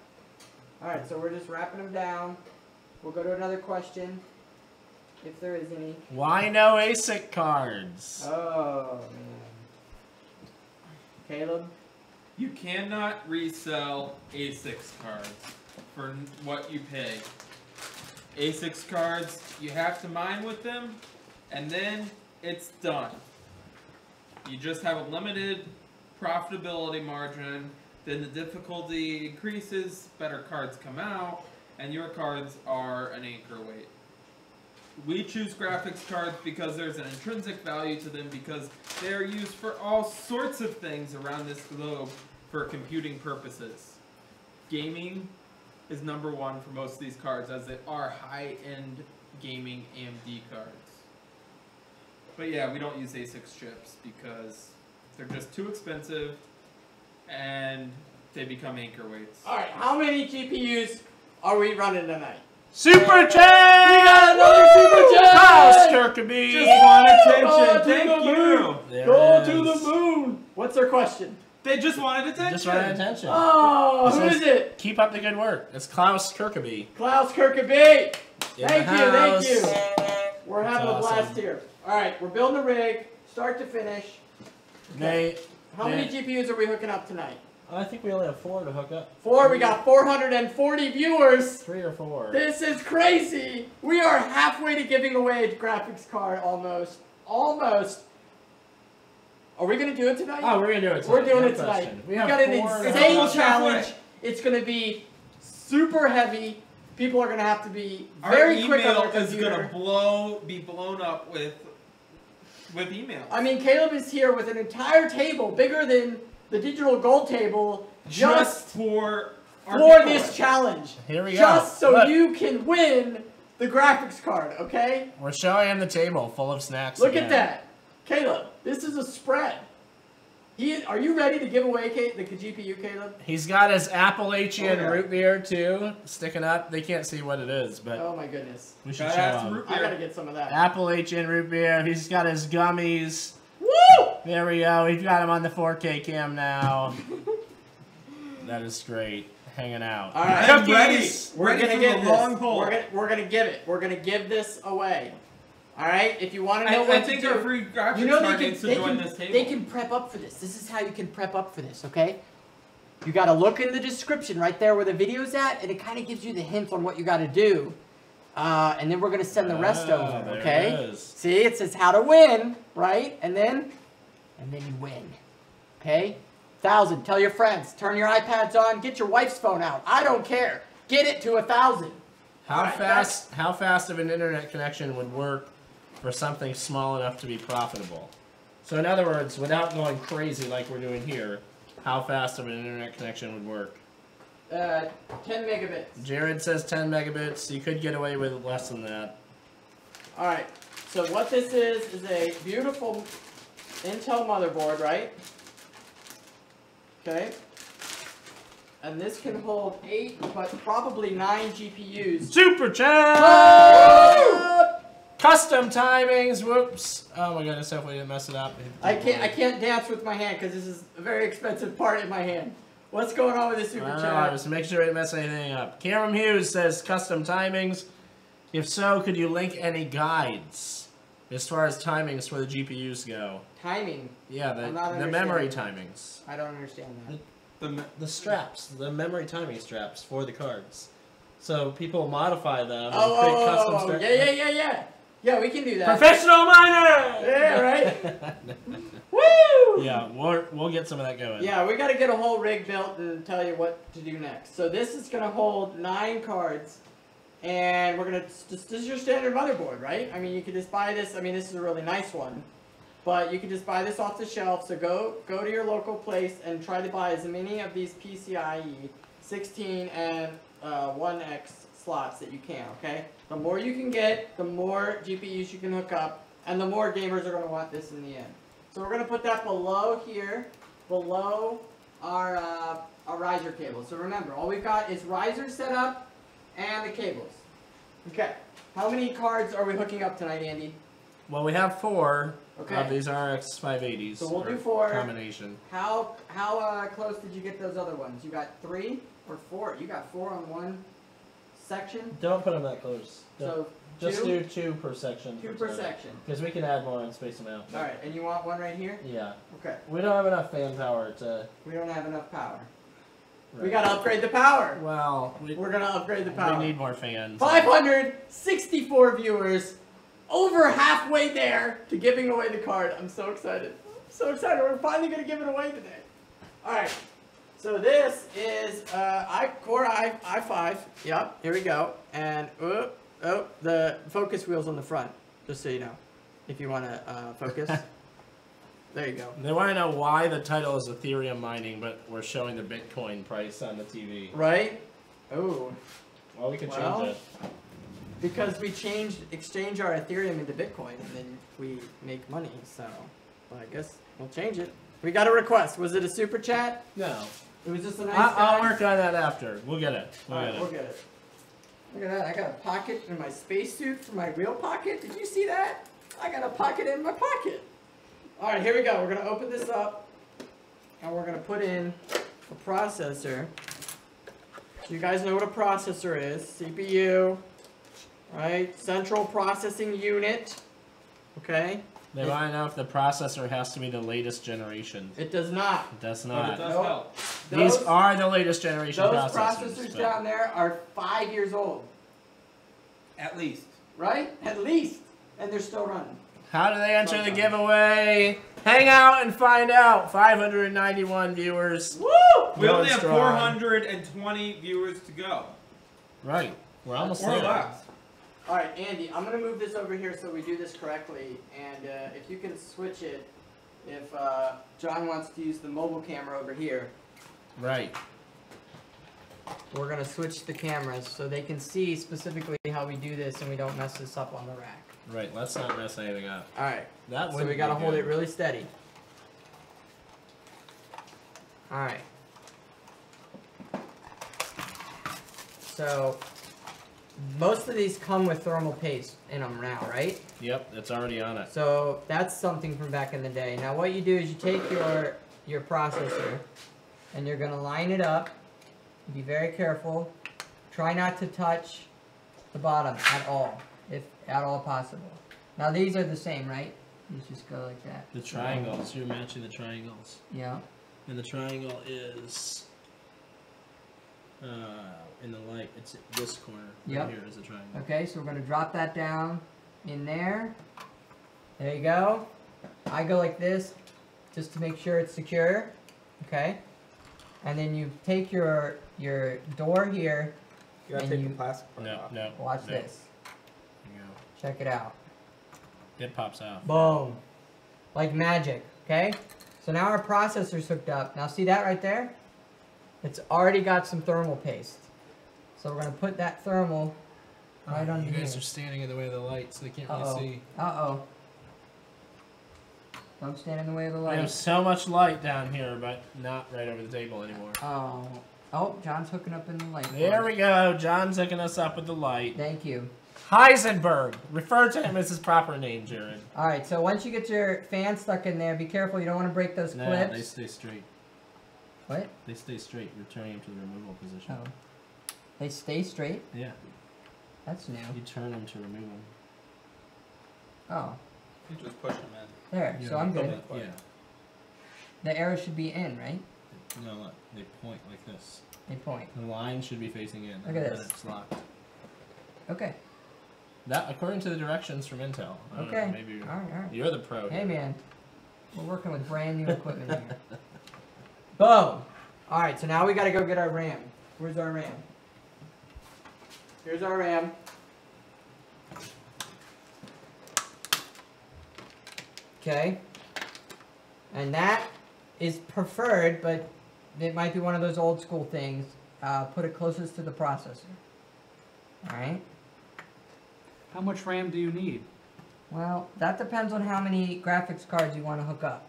Alright, so we're just wrapping them down. We'll go to another question, if there is any. Why no ASIC cards? Oh, man. Caleb? You cannot resell ASICs cards for what you pay. ASICs cards, you have to mine with them, and then it's done. You just have a limited profitability margin, then the difficulty increases, better cards come out, and your cards are an anchor weight. We choose graphics cards because there's an intrinsic value to them because they are used for all sorts of things around this globe for computing purposes. Gaming is number one for most of these cards as they are high-end gaming AMD cards. But yeah, we don't use ASICs chips because they're just too expensive and they become anchor weights. Alright, how many GPUs are we running tonight? Super chat! We got another super chat! Klaus Kirkeby! Just want Go attention, to thank the you! There Go it to the is. moon! What's their question? They just wanted attention! Just wanted attention. Oh, This who is is- it? Keep up the good work. It's Klaus Kirkeby. Klaus Kirkeby! In Thank the you, thank house. you. We're That's having a blast awesome. here. Alright, we're building a rig, start to finish. They, How many GPUs are we hooking up tonight? I think we only have 4 to hook up. 4, we got 440 viewers. 3 or 4. This is crazy. We are halfway to giving away a graphics card almost. Almost. Are we gonna do it tonight? Oh, we're gonna do it tonight. We're doing No it tonight. question. We have got an 4 insane almost challenge. halfway. It's gonna be super heavy. People are gonna have to be Our very quick on email their is computer. gonna be blown up with emails. I mean, Caleb is here with an entire table bigger than the digital gold table just for this challenge. Here we go. Just so Look. you can win the graphics card, okay? We're showing him the table full of snacks. Look again. at that. Caleb, this is a spread. Are you ready to give away the GPU, Caleb? He's got his Appalachian Oh, yeah. root beer too, sticking up. They can't see what it is, but Oh my goodness. we should Gotta show have some him. root I beer. gotta get some of that. Appalachian root beer. He's got his gummies. Woo! There we go. We've got him on the 4K cam now. That is great. Hanging out. All right. I'm ready. Cookies. We're Ready gonna for give the this. long pole. We're gonna give it. We're gonna give this away. All right. If you want to know I what think to our do, free graphics you know card they needs to can, join this table. they can prep up for this. This is how you can prep up for this. Okay. You got to look in the description right there where the video's at, and it kind of gives you the hints on what you got to do. And then we're gonna send the rest over. there Okay. it is. See, it says how to win, right? And then you win. Okay. 1,000. Tell your friends. Turn your iPads on. Get your wife's phone out. I don't care. Get it to 1,000. How Alright, fast of an internet connection would work for something small enough to be profitable? So in other words, without going crazy like we're doing here, how fast of an internet connection would work? 10 megabits. Jared says 10 megabits. You could get away with less than that. All right. So what this is a beautiful Intel motherboard, right? Okay. And this can hold 8, but probably 9 GPUs. Super chat! Oh! Custom timings. Whoops. Oh my goodness. Hopefully I didn't mess it up. I can't dance with my hand because this is a very expensive part in my hand. What's going on with this super I chat? just make sure I didn't mess anything up. Cameron Hughes says custom timings. If so, could you link any guides as far as timings for the GPUs go? Timing. Yeah, I'm not the memory understanding. timings. I don't understand that. The straps, the memory timing straps for the cards. So people modify them and create Oh, custom straps. yeah. Yeah, we can do that. Professional miner! Yeah, right? Woo! Yeah, we'll get some of that going. Yeah, we got to get a whole rig built and tell you what to do next. So this is going to hold 9 cards, and we're going to, this is your standard motherboard, right? I mean, you could just buy this. I mean, this is a really nice one, but you can just buy this off the shelf. So go to your local place and try to buy as many of these PCIe 16 and 1X slots that you can, okay? The more you can get, the more GPUs you can hook up, and the more gamers are going to want this in the end. So we're going to put that below here, below our riser cable. So remember, all we've got is risers set up and the cables. Okay, how many cards are we hooking up tonight, Andy? Well, we have 4 Okay. of these RX 580s. So we'll or do 4. Combination. How close did you get those other ones? You got 3 or 4? You got 4 on one section? Don't put them that close. So Just 2? do 2 per section. 2 per section. Because we can add more and space them out. All right, and you want one right here? Yeah. Okay. We don't have enough fan power to... We don't have enough power. We Right. gotta upgrade the power. Well, We're gonna upgrade the power. we need more fans. 564 viewers, over halfway there to giving away the card. I'm so excited. So excited. We're finally gonna give it away today. All right. So this is Core i5. Yep. Here we go. And the focus wheel's on the front. Just so you know, if you want to focus. There you go. They want to know why the title is Ethereum mining, but we're showing the Bitcoin price on the TV. Right? Oh. Well, we can Well, change it. Because we exchange our Ethereum into Bitcoin, and then we make money. So, well, I guess we'll change it. We got a request. Was it a super chat? No. It was just a nice. I'll guy? work on that after. We'll get it. We'll Alright, get we'll it. get it. Look at that. I got a pocket in my spacesuit for my real pocket. Did you see that? I got a pocket in my pocket. Alright, here we go. We're going to open this up, and we're going to put in a processor. So you guys know what a processor is. CPU, right? Central processing unit. Okay? They want to know if the processor has to be the latest generation. It does not. It does But not. it does Nope. help. These are the latest generation Those processors. but- down there are 5 years old. At least. Right? At least. And they're still running. How do they enter the giveaway? Hang out and find out. 591 viewers. Woo! We only have strong. 420 viewers to go. Right. We're almost Or there. less. All right, Andy, I'm gonna move this over here so we do this correctly, and if you can switch it, if John wants to use the mobile camera over here, Right. we're gonna switch the cameras so they can see specifically how we do this and we don't mess this up on the rack. Right. Let's not mess anything up. All right. That So would we be gotta hold good. it really steady. All right. So most of these come with thermal paste in them now, right? Yep. It's already on it. So that's something from back in the day. Now what you do is you take your processor and you're gonna line it up. Be very careful. Try not to touch the bottom at all, if at all possible. Now these are the same, right? You just go like that. The triangles. You're matching the triangles. Yeah. And the triangle is in the light. It's this corner. Yep. Right here is the triangle. Okay, so we're gonna drop that down in there. There you go. I go like this, just to make sure it's secure. Okay. And then you take your door here. You gotta And take you- the plastic part No, off. no. Watch no. this. There you go. Check it out. It pops out. Boom. Like magic. Okay. So now our processor's hooked up. Now see that right there? It's already got some thermal paste. So we're gonna put that thermal right under You guys here. are standing in the way of the light, so they can't Uh-oh. really see. Uh-oh. Don't stand in the way of the We have light. so much light down here, but not right over the table anymore. Oh. Oh, John's hooking up in the light. There we go. John's hooking us up with the light. Thank you. Heisenberg. Refer to him as his proper name, Jared. Alright, so once you get your fan stuck in there, be careful. You don't want to break those No, clips. they stay straight. What? They stay straight. You're turning them to the removal position. Oh. They stay straight? Yeah. That's new. You turn them to remove them. Oh. You just push them in. There, so I'm good. Yeah. The arrow should be in, right? No, look. They point like this. They point. The line should be facing in. Look at and this. then it's locked. Okay. That, according to the directions from Intel. I don't know, Okay. maybe Alright. you're the pro. Hey here. man, we're working with brand new equipment here. Boom! Alright, so now we gotta go get our RAM. Where's our RAM? Here's our RAM. Okay. And that is preferred, but it might be one of those old school things. Put it closest to the processor. Alright? How much RAM do you need? Well, that depends on how many graphics cards you want to hook up.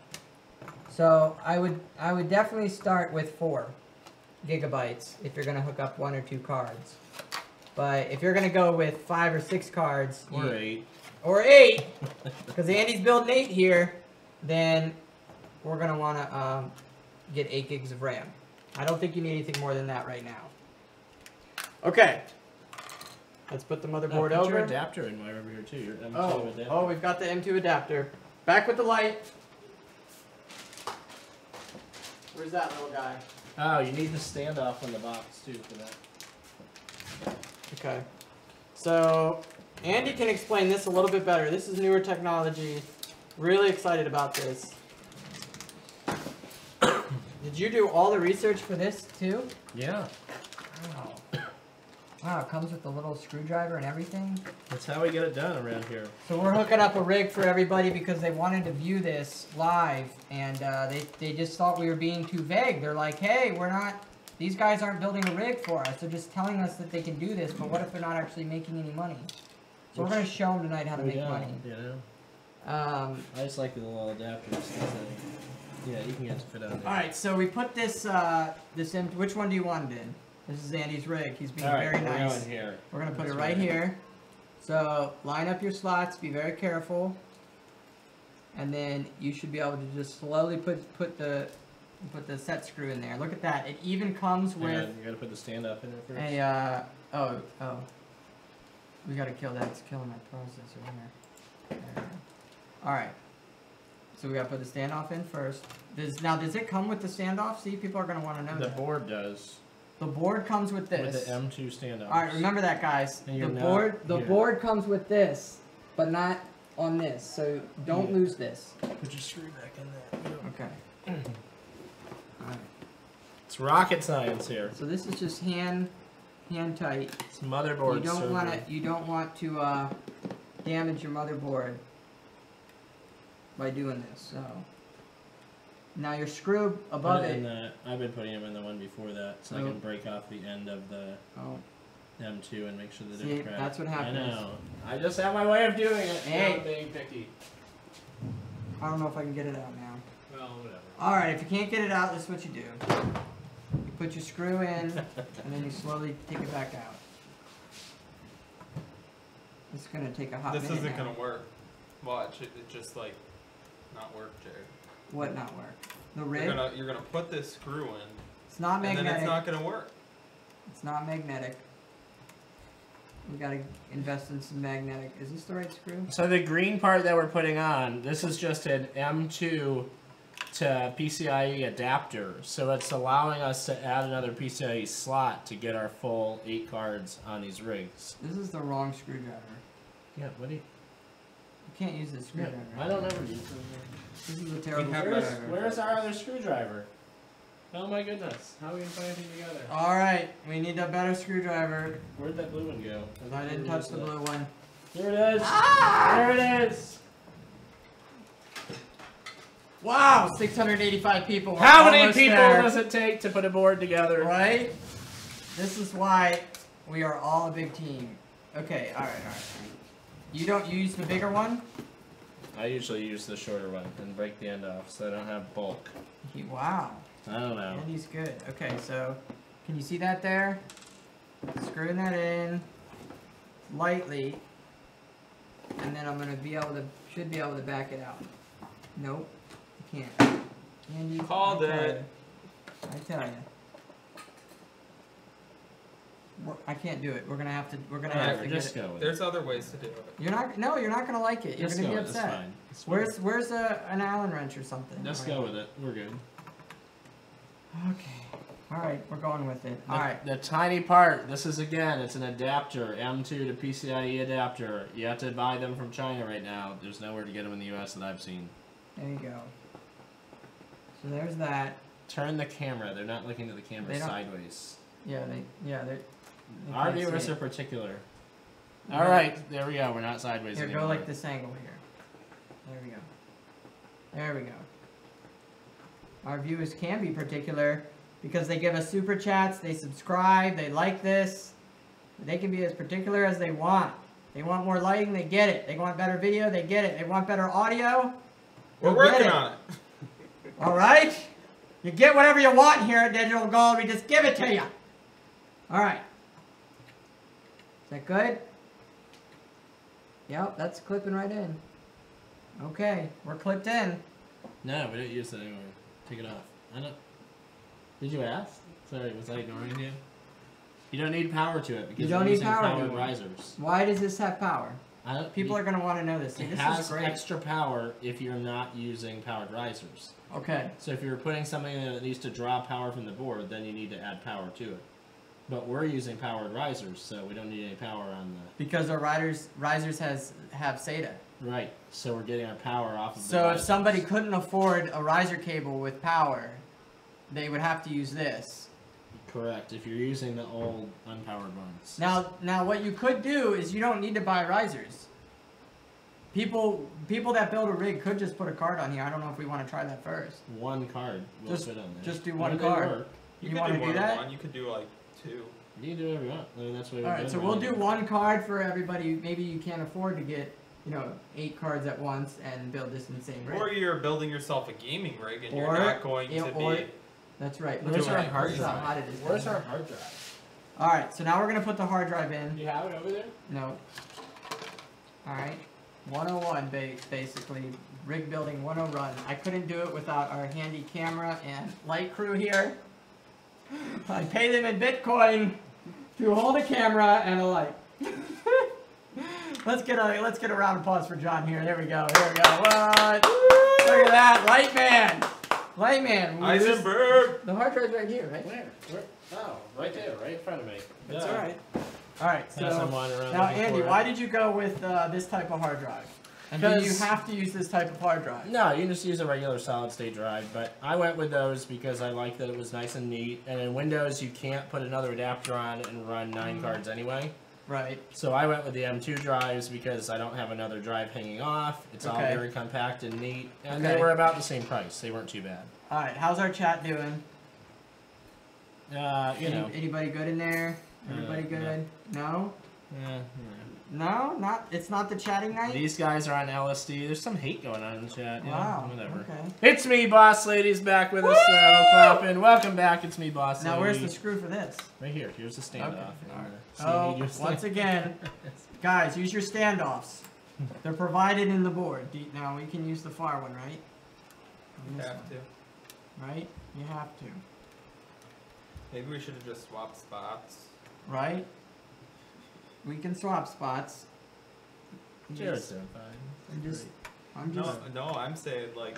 So I would definitely start with 4 gigabytes if you're going to hook up 1 or 2 cards. But if you're going to go with 5 or 6 cards, Or 8. or 8, because Andy's building 8 here, then we're going to want to get 8 gigs of RAM. I don't think you need anything more than that right now. Okay. Let's put the motherboard Put over. your adapter in over here too. Your M2 Oh, adapter. oh, we've got the M2 adapter. Back with the light. Where's that little guy? Oh, you need the standoff on the box too for that. Okay. So, Andy can explain this a little bit better. This is newer technology. Really excited about this. Did you do all the research for this too? Yeah, Wow. Wow, it comes with a little screwdriver and everything. that's how we get it done around here. So we're hooking up a rig for everybody because they wanted to view this live, and they just thought we were being too vague. They're like, hey, we're not, these guys aren't building a rig for us. They're just telling us that they can do this, but what if they're not actually making any money? So we're going to show them tonight how to make money. You know, I I just like the little adapters. Yeah, you can get it to fit on there. Alright, so we put this, which one do you want it in? This is Andy's rig. He's being All right, very we're nice. going here. We're going to put This it right way. here. So line up your slots, be very careful. And then you should be able to just slowly put the set screw in there. Look at that. It even comes Yeah, with you gotta put the standoff in there first. a, oh. We got to kill that. It's killing my processor here. Alright. So we got to put the standoff in first. Does it come with the standoff? See, people are going to want to know The that. board does. The board comes with this. With the M2 standoff. Alright, remember that, guys. And The you're not board here. board comes with this, but not on this, so don't lose this. Put your screw back in there. Okay. Alright. It's rocket science here. So this is just hand tight. It's motherboard You don't want to damage your motherboard by doing this. So now your screw above it. I've been putting them in the one before that, so I can break off the end of the M2 and make sure that it's cracked. That's what happens. I know. I just have my way of doing it. Hey. Not being picky. I don't know if I can get it out now. Well, whatever. Alright, if you can't get it out, this is what you do. You put your screw in, and then you slowly take it back out. It's going to take a hot minute. This isn't going to work. Watch, it just like not work, Jared. What not work? The rig? You're gonna put this screw in. It's not magnetic. And then it's not gonna work. It's not magnetic. We gotta invest in some magnetic. Is this the right screw? So the green part that we're putting on, this is just an M2 to PCIe adapter. So it's allowing us to add another PCIe slot to get our full 8 cards on these rigs. This is the wrong screwdriver. Yeah, what do you? You can't use this screwdriver. I don't ever use it. This is a terrible Where's our other screwdriver? Oh my goodness. How are we going to put anything together? Alright, we need a better screwdriver. Where'd that blue one go? Because I didn't touch the blue one. Here it is. Ah! There it is. Wow, 685 people. We're How many almost people there. does it take to put a board together? Right? This is why we are all a big team. Okay, alright. You don't use the bigger one? I usually use the shorter one and break the end off so I don't have bulk. Wow. I don't know. Andy's good. Okay, so can you see that there? Screwing that in lightly, and then I'm gonna should be able to back it out. Nope, you can't. Andy, Called it. I tell you. I can't do it. We're gonna have to just get it. go with There's other ways to do it. You're not gonna like it. You're Just gonna be go with it. upset. It's fine. Where's an Allen wrench or something? Just go with it. We're good. Okay. Alright, we're going with it. Alright. The tiny part, this is again, it's an adapter, M2 to PCIe adapter. You have to buy them from China right now. There's nowhere to get them in the US that I've seen. There you go. So there's that. Turn the camera. They're not looking at the camera sideways. Yeah, they're Our viewers are particular. Alright, there we go. We're not sideways Here, anymore. go like this angle here. There we go. There we go. Our viewers can be particular because they give us super chats, they subscribe, they like this. They can be as particular as they want. They want more lighting, they get it. They want better video, they get it. They want better audio, we're working on it. Alright? You get whatever you want here at Digital Gold, we just give it to you. Alright. Is that good? Yep, that's clipping right in. Okay, we're clipped in. No, we don't use it anymore. Take it off. I don't. Did you ask? Sorry, was I ignoring you? You don't need power to it because you don't we're need using power powered risers. Why does this have power? People are going to want to know this. It this has is great. extra power if you're not using powered risers. Okay. So if you're putting something that needs to draw power from the board, then you need to add power to it. But we're using powered risers, so we don't need any power on the... Because our risers have SATA. Right. So we're getting our power off of the So risers. if somebody couldn't afford a riser cable with power, they would have to use this. Correct. If you're using the old unpowered ones. Now what you could do is you don't need to buy risers. People that build a rig could just put a card on here. I don't know if we want to try that first. One card will Just- fit on there. just do one When they card. work, You want to do that? One. You could do like 2. you can do whatever you want. I mean, that's what we're Alright, doing so right we'll now. do one card for everybody. Maybe you can't afford to get, 8 cards at once and build this insane rig. Or you're building yourself a gaming rig and you're Or- not going to be... That's right. Where's Look our at hard this, how drive? hot it is Where's down our there. hard drive? Alright, so now we're going to put the hard drive in. Do you have it over there? No. Alright. 101 basically. Rig building 101. I couldn't do it without our handy camera and light crew here. I pay them in Bitcoin to hold a camera and a light. Let's get a round of applause for John here. There we go. There we go. What? Look at that. Light man. Light man. Eisenberg! The hard drive's right here, right? Where? Oh, right there, right in front of me. That's alright. Alright, so Pass them one around now looking Andy, for it. why did you go with this type of hard drive? And do you 'Cause- have to use this type of hard drive? No, you can just use a regular solid state drive, but I went with those because I liked that it was nice and neat. And in Windows, you can't put another adapter on and run 9 cards anyway. Right. So I went with the M2 drives because I don't have another drive hanging off. It's all Okay. very compact and neat, and Okay. they were about the same price. They weren't too bad. All right. How's our chat doing? You know. Anybody good in there? Everybody good? No. Yeah. No, not. It's not the chatting night. These guys are on LSD. There's some hate going on in the chat. Yeah, Wow. whatever. Okay. It's me, Boss Lady's back with us. Clapping. Welcome back. It's me, Boss Lady. Now where's the screw for this? Right here. Here's the standoff. Okay. All right. So you Oh, need your once again, guys, use your standoffs. They're provided in the board. Now we can use the far one, right? You have to. Right? You have to. Maybe we should have just swapped spots. Right? We can swap spots. Jared's doing fine. I'm just. No, I'm saying like,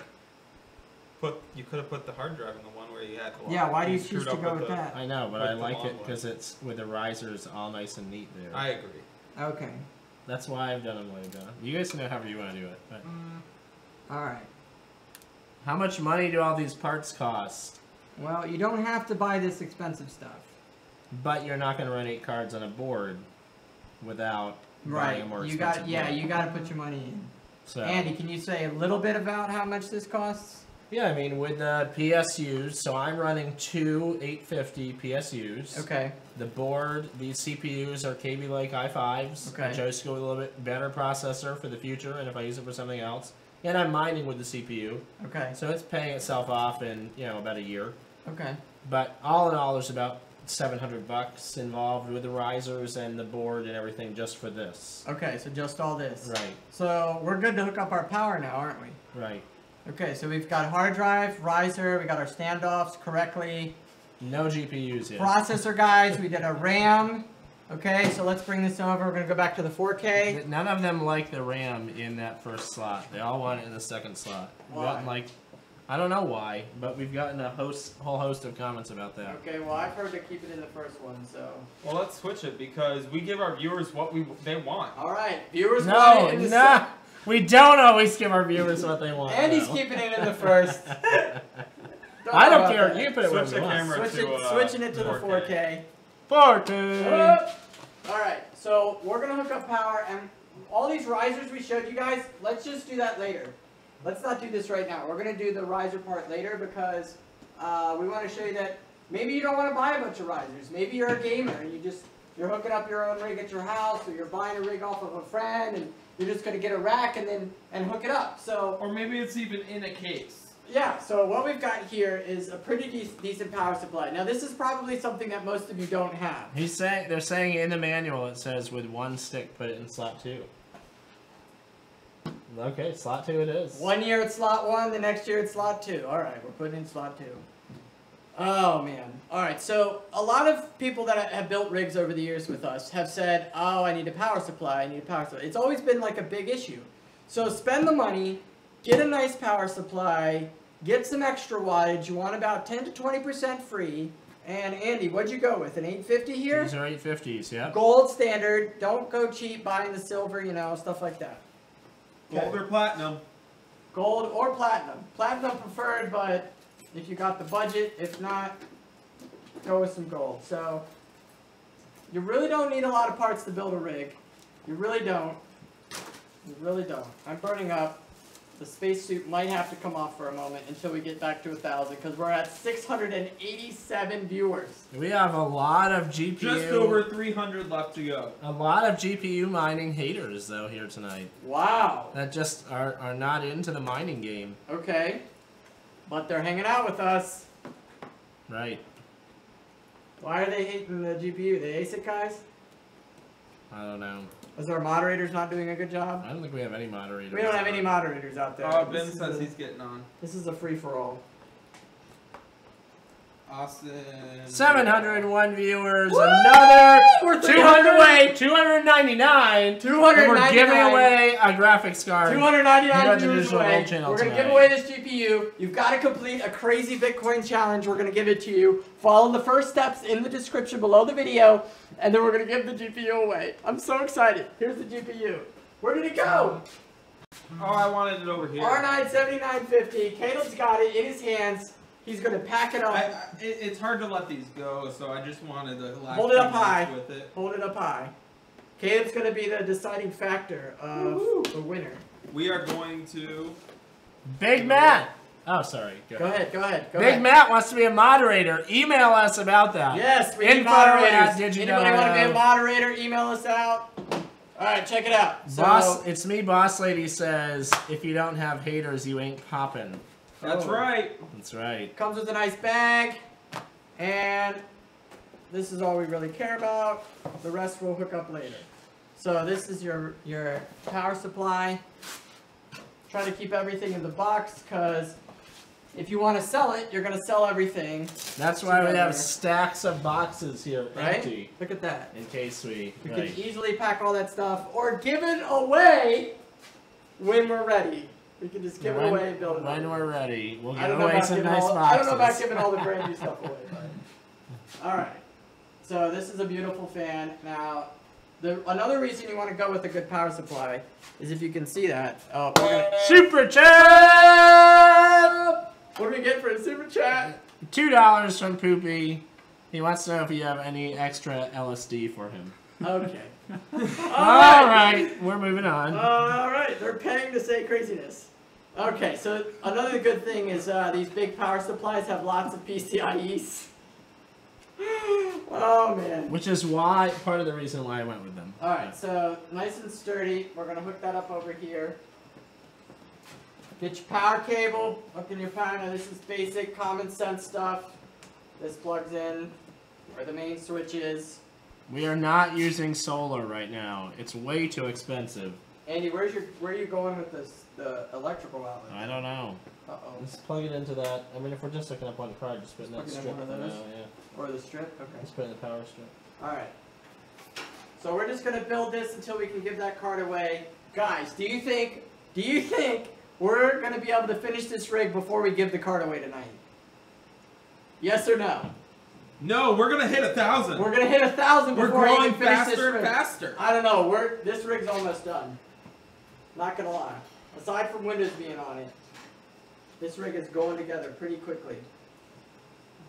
you could have put the hard drive in the one where you had. Yeah, why do you screwed choose to up go with the- that? I know, but With I the like long it one. because it's with the risers all nice and neat there. I agree. Okay. That's why I've done them like that. You guys can know however you want to do it. But Alright. how much money do all these parts cost? Well, you don't have to buy this expensive stuff. But you're not going to run 8 cards on a board without buying a more You expensive got. Yeah, board. you got to put your money in. So, Andy, can you say a little bit about how much this costs? yeah, I mean, with the PSUs, so I'm running 2 850 PSUs. Okay. The board, these CPUs are KB Lake i5s. Okay. I chose to go with a little bit better processor for the future, and if I use it for something else. And I'm mining with the CPU, Okay. so it's paying itself off in, about a year. Okay. But all in all, there's about $700 involved with the risers and the board and everything just for this. Okay, so just all this. Right, So we're good to hook up our power now, aren't we? right. Okay, so we've got hard drive, riser, we got our standoffs correctly. No GPUs yet. Processor guys, we did a RAM. Okay, so let's bring this over. We're gonna go back to the 4K. None of them like the RAM in that first slot. They all want it in the second slot. Why? I don't know why, but we've gotten a whole host of comments about that. Okay, well I've heard to keep it in the first one, so. Well, let's switch it because we give our viewers what they want. All right, viewers. No, want it in the no, we don't always give our viewers what they want. Andy's though. keeping it in the first. I don't worry care. about You that. put it where Switch you the want. camera. Switching it to the 4K. 4K. All right, so we're gonna hook up power, and all these risers we showed you guys. Let's just do that later. Let's not do this right now. We're gonna do the riser part later because we want to show you that maybe you don't want to buy a bunch of risers. Maybe you're a gamer and you're hooking up your own rig at your house, or you're buying a rig off of a friend, and you're just gonna get a rack and hook it up. So Or maybe it's even in a case. yeah, so what we've got here is a pretty decent power supply. Now this is probably something that most of you don't have. They're saying in the manual it says with 1 stick put it in slot 2. Okay, slot 2 it is. 1 year it's slot 1, the next year it's slot 2. Alright, we're putting in slot 2. Oh man. Alright, so a lot of people that have built rigs over the years with us have said, oh, I need a power supply, I need a power supply. It's always been like a big issue. So spend the money, get a nice power supply, get some extra wattage. You want about 10 to 20% free. And Andy, what'd you go with? An 850 here? These are 850s, yeah. Gold standard. Don't go cheap buying the silver, stuff like that. Gold or platinum. Gold or platinum. Platinum preferred, but if you got the budget, if not, go with some gold. So, you really don't need a lot of parts to build a rig. You really don't. You really don't. I'm burning up. The spacesuit might have to come off for a moment until we get back to 1,000 because we're at 687 viewers. We have a lot of GPU. Just over 300 left to go. A lot of GPU mining haters though here tonight. Wow. That just are not into the mining game. Okay. But they're hanging out with us. Right. Why are they hating the GPU? The ASIC guys? I don't know. Is our moderators not doing a good job? I don't think we have any moderators. We don't have any moderators out there. Ben This is says a- he's getting on. This is a free-for-all. Austin. 701 viewers. Woo! Another We're 200 away. 299. And 299. we're giving away a graphics card. 299 Here at the viewers Digital away. Gold Channel We're going to give tonight. away this GPU. You've got to complete a crazy Bitcoin challenge. We're going to give it to you. Follow the first steps in the description below the video, and then we're going to give the GPU away. I'm so excited. Here's the GPU. Where did it go? Oh, I wanted it over here. R9 7950. Caleb's got it in his hands. He's gonna pack it up. It's hard to let these go, so I just wanted to hold it up high. With it. Hold it up high. Caleb's gonna be the deciding factor of the winner. We are going to. Big Matt. Oh, sorry. Go ahead. Big Matt wants to be a moderator. Email us about that. Yes, we need moderators. Anybody want to be a moderator? Email us out. All right, check it out. Boss, it's me. Boss Lady says, if you don't have haters, you ain't poppin'. That's right. That's right. Comes with a nice bag, and this is all we really care about. The rest we'll hook up later. So this is your power supply. Try to keep everything in the box, because if you want to sell it, you're going to sell everything. That's why we have stacks of boxes here empty. Look at that. In case we can easily pack all that stuff or give it away when we're ready. We can just give it away and build it up. When we're ready, we'll give away some nice boxes. I don't know about giving all the brand new stuff away. But. All right. So this is a beautiful fan. Now, another reason you want to go with a good power supply is if you can see that. Oh, Super Chat! What do we get for a Super Chat? $2 from Poopy. He wants to know if you have any extra LSD for him. Okay. All right, we're moving on. All right, they're paying to say craziness. Okay, so another good thing is these big power supplies have lots of PCIEs. Oh man. Which is part of the reason why I went with them. Alright, so nice and sturdy. We're going to hook that up over here. Get your power cable. Hook in your power. Now this is basic common sense stuff. This plugs in where the main switch is. We are not using solar right now. It's way too expensive. Andy, where are you going with the electrical outlet? I don't know. Uh-oh. Let's plug it into that. I mean, if we're just hooking up one card, just put in that strip for now, yeah. Or the strip? Okay. Let's put in the power strip. Alright. So we're just gonna build this until we can give that card away. Guys, do you think we're gonna be able to finish this rig before we give the card away tonight? Yes or no? No, we're gonna hit 1,000. We're gonna hit 1,000 before we're growing we can finish this rig. faster. I don't know. This rig's almost done. Not gonna lie. Aside from Windows being on it, this rig is going together pretty quickly.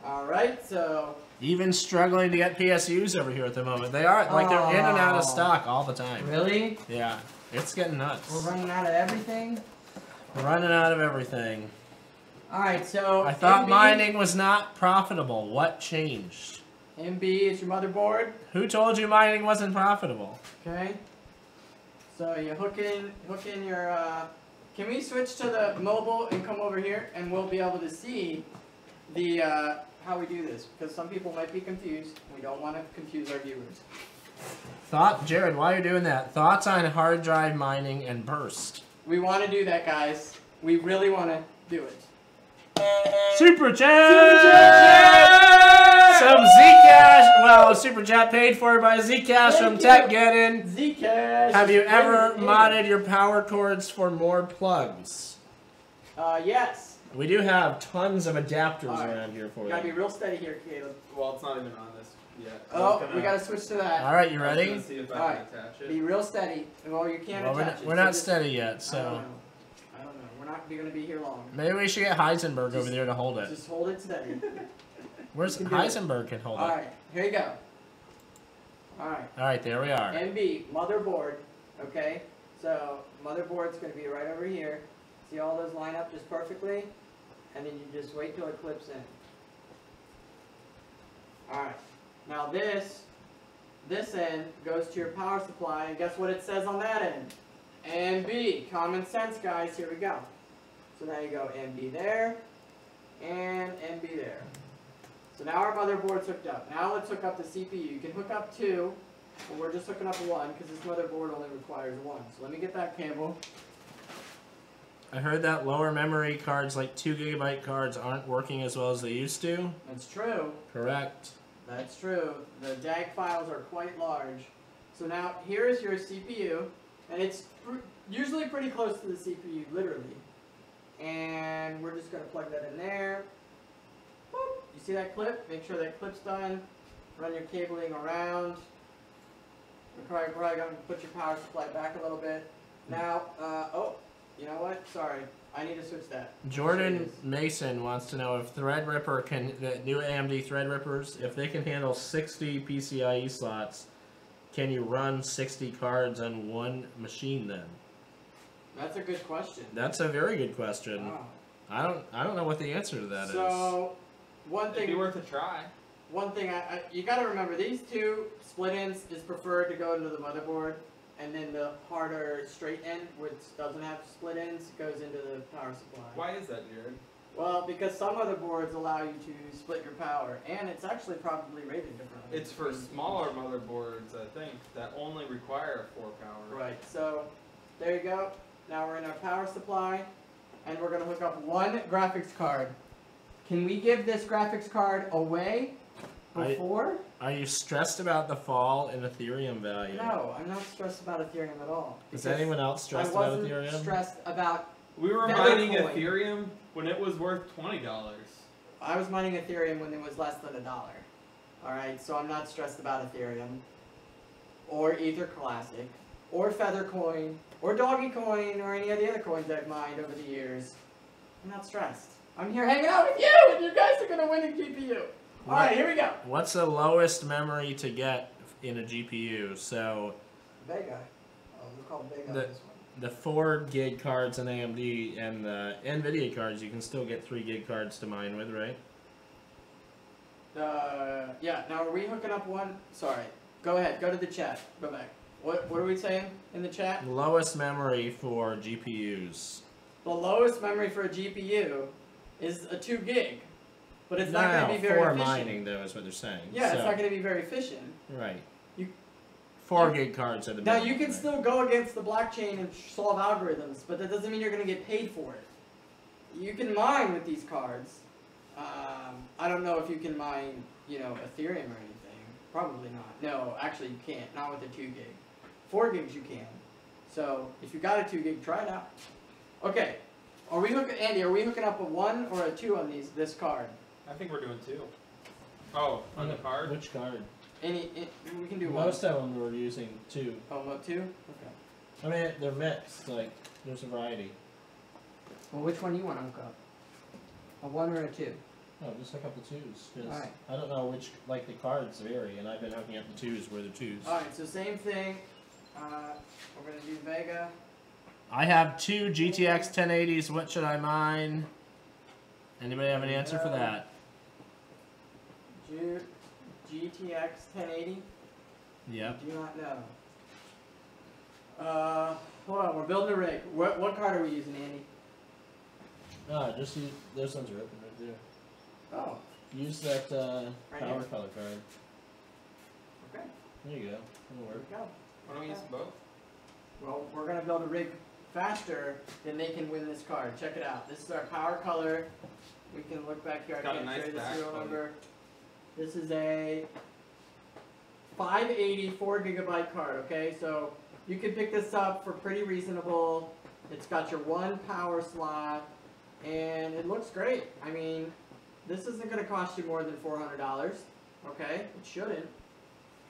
Alright, so... Even struggling to get PSUs over here at the moment. They are, like, they're in and out of stock all the time. Really? Yeah. It's getting nuts. We're running out of everything? We're running out of everything. Alright, so... I thought mining was not profitable. What changed? MB is your motherboard. Who told you mining wasn't profitable? Okay. So you hook in your... Can we switch to the mobile and come over here and we'll be able to see the... how we do this, because some people might be confused. We don't want to confuse our viewers. Jared, while you're doing that, thoughts on hard drive mining and burst? We want to do that, guys. We really want to do it. Super chat! Some Zcash. Well, super chat paid for by Zcash from TechGettin. Zcash. Have you ever modded your power cords for more plugs? Yes. We do have tons of adapters around here for you. Gotta be real steady here, Caleb. Well, it's not even on this yet. Oh, we gotta switch to that. All right, you ready? See if I can attach it. Be real steady. Well, you can't attach it. We're not steady yet, so. I don't know. We're not gonna be here long. Maybe we should get Heisenberg over there to hold it. Just hold it steady. Where's Heisenberg can hold it? All right, here you go. All right. All right, there we are. MB motherboard. Okay, so motherboard's gonna be right over here. See all those line up just perfectly, and then you just wait till it clips in. All right. Now this end goes to your power supply, and guess what it says on that end? MB. Common sense, guys. Here we go. So now you go MB there, and MB there. So now our motherboard's hooked up. Now let's hook up the CPU. You can hook up 2, but we're just hooking up 1 because this motherboard only requires 1. So let me get that cable. I heard that lower memory cards, like 2 GB cards, aren't working as well as they used to. That's true. Correct. That's true. The DAG files are quite large. So now here is your CPU, and it's usually pretty close to the CPU, literally. And we're just going to plug that in there. Boop. You see that clip? Make sure that clip's done. Run your cabling around. You're probably going to put your power supply back a little bit. Now, You know what? Sorry. I need to switch that. Jordan Mason wants to know if Threadripper the new AMD Threadrippers, if they can handle 60 PCIe slots, can you run 60 cards on one machine then? That's a good question. That's a very good question. Wow. I don't know what the answer to that is. So, one It'd be thing. worth a try. One thing you got to remember: these two split-ins is preferred to go into the motherboard, and then the harder straight end, which doesn't have split-ins, goes into the power supply. Why is that, Jared? Well, because some motherboards allow you to split your power, and it's actually probably rated differently. It's for smaller motherboards, I think, that only require 4 power. Right. So, there you go. Now we're in our power supply, and we're going to hook up one graphics card. Can we give this graphics card away before? Are you stressed about the fall in Ethereum value? No, I'm not stressed about Ethereum at all. Is anyone else stressed about Ethereum? I wasn't stressed about... We were Feather mining coin. Ethereum when it was worth $20. I was mining Ethereum when it was less than $1. Alright, so I'm not stressed about Ethereum. Or Ether Classic. Or Feather Coin. Or Doggy Coin. Or any of the other coins I've mined over the years. I'm not stressed. I'm here hanging out with you, and you guys are going to win a GPU. Alright, here we go. What's the lowest memory to get in a GPU? So Vega. Oh, we call Vega The- this one. the 4 gig cards in AMD and the NVIDIA cards, you can still get 3 gig cards to mine with, right? Yeah, now are we hooking up one? Sorry. Go ahead, go to the chat. Go back. What are we saying in the chat? Lowest memory for GPUs. The lowest memory for a GPU is a 2 gig. But it's not going to be very for efficient. mining though is what they're saying. Yeah, So- it's not going to be very efficient. Right. You- 4 gig cards at a Now, minimum, you can right? still go against the blockchain and solve algorithms, but that doesn't mean you're going to get paid for it. You can mine with these cards. I don't know if you can mine, Ethereum or anything. Probably not. No, actually you can't. Not with a 2 gig. 4 gigs you can. So, if you got a 2 gig, try it out. Okay. Andy, are we hooking up a 1 or a 2 on this card? I think we're doing 2. Oh, on the card? Which card? We can do one. Most of them were using 2. Oh, what, 2? Okay. I mean, they're mixed. Like, there's a variety. Well, which one do you want to hook up? A 1 or a 2? No, just hook up the 2s. Because Alright. I don't know which, like, the cards vary, and I've been hooking up the 2s where the 2s. Alright, so same thing. We're going to do Vega. I have 2 GTX 1080s. What should I mine? Anybody have an answer for that? GTX 1080? Yep. Do not know. Hold on, we're building a rig. What card are we using, Andy? Just use, those ones are open right there. Oh, Use that Right power here? color card. okay. There you go. That'll There work. we go. Why don't we use both? Well, we're going to build a rig faster than they can win this card. Check it out. This is our power color. We can look back here. I Got a can't nice show you the back serial color. number. This is a 580 4GB card, okay? So you can pick this up for pretty reasonable. It's got your 1 power slot, and it looks great. I mean, this isn't going to cost you more than $400, okay? It shouldn't.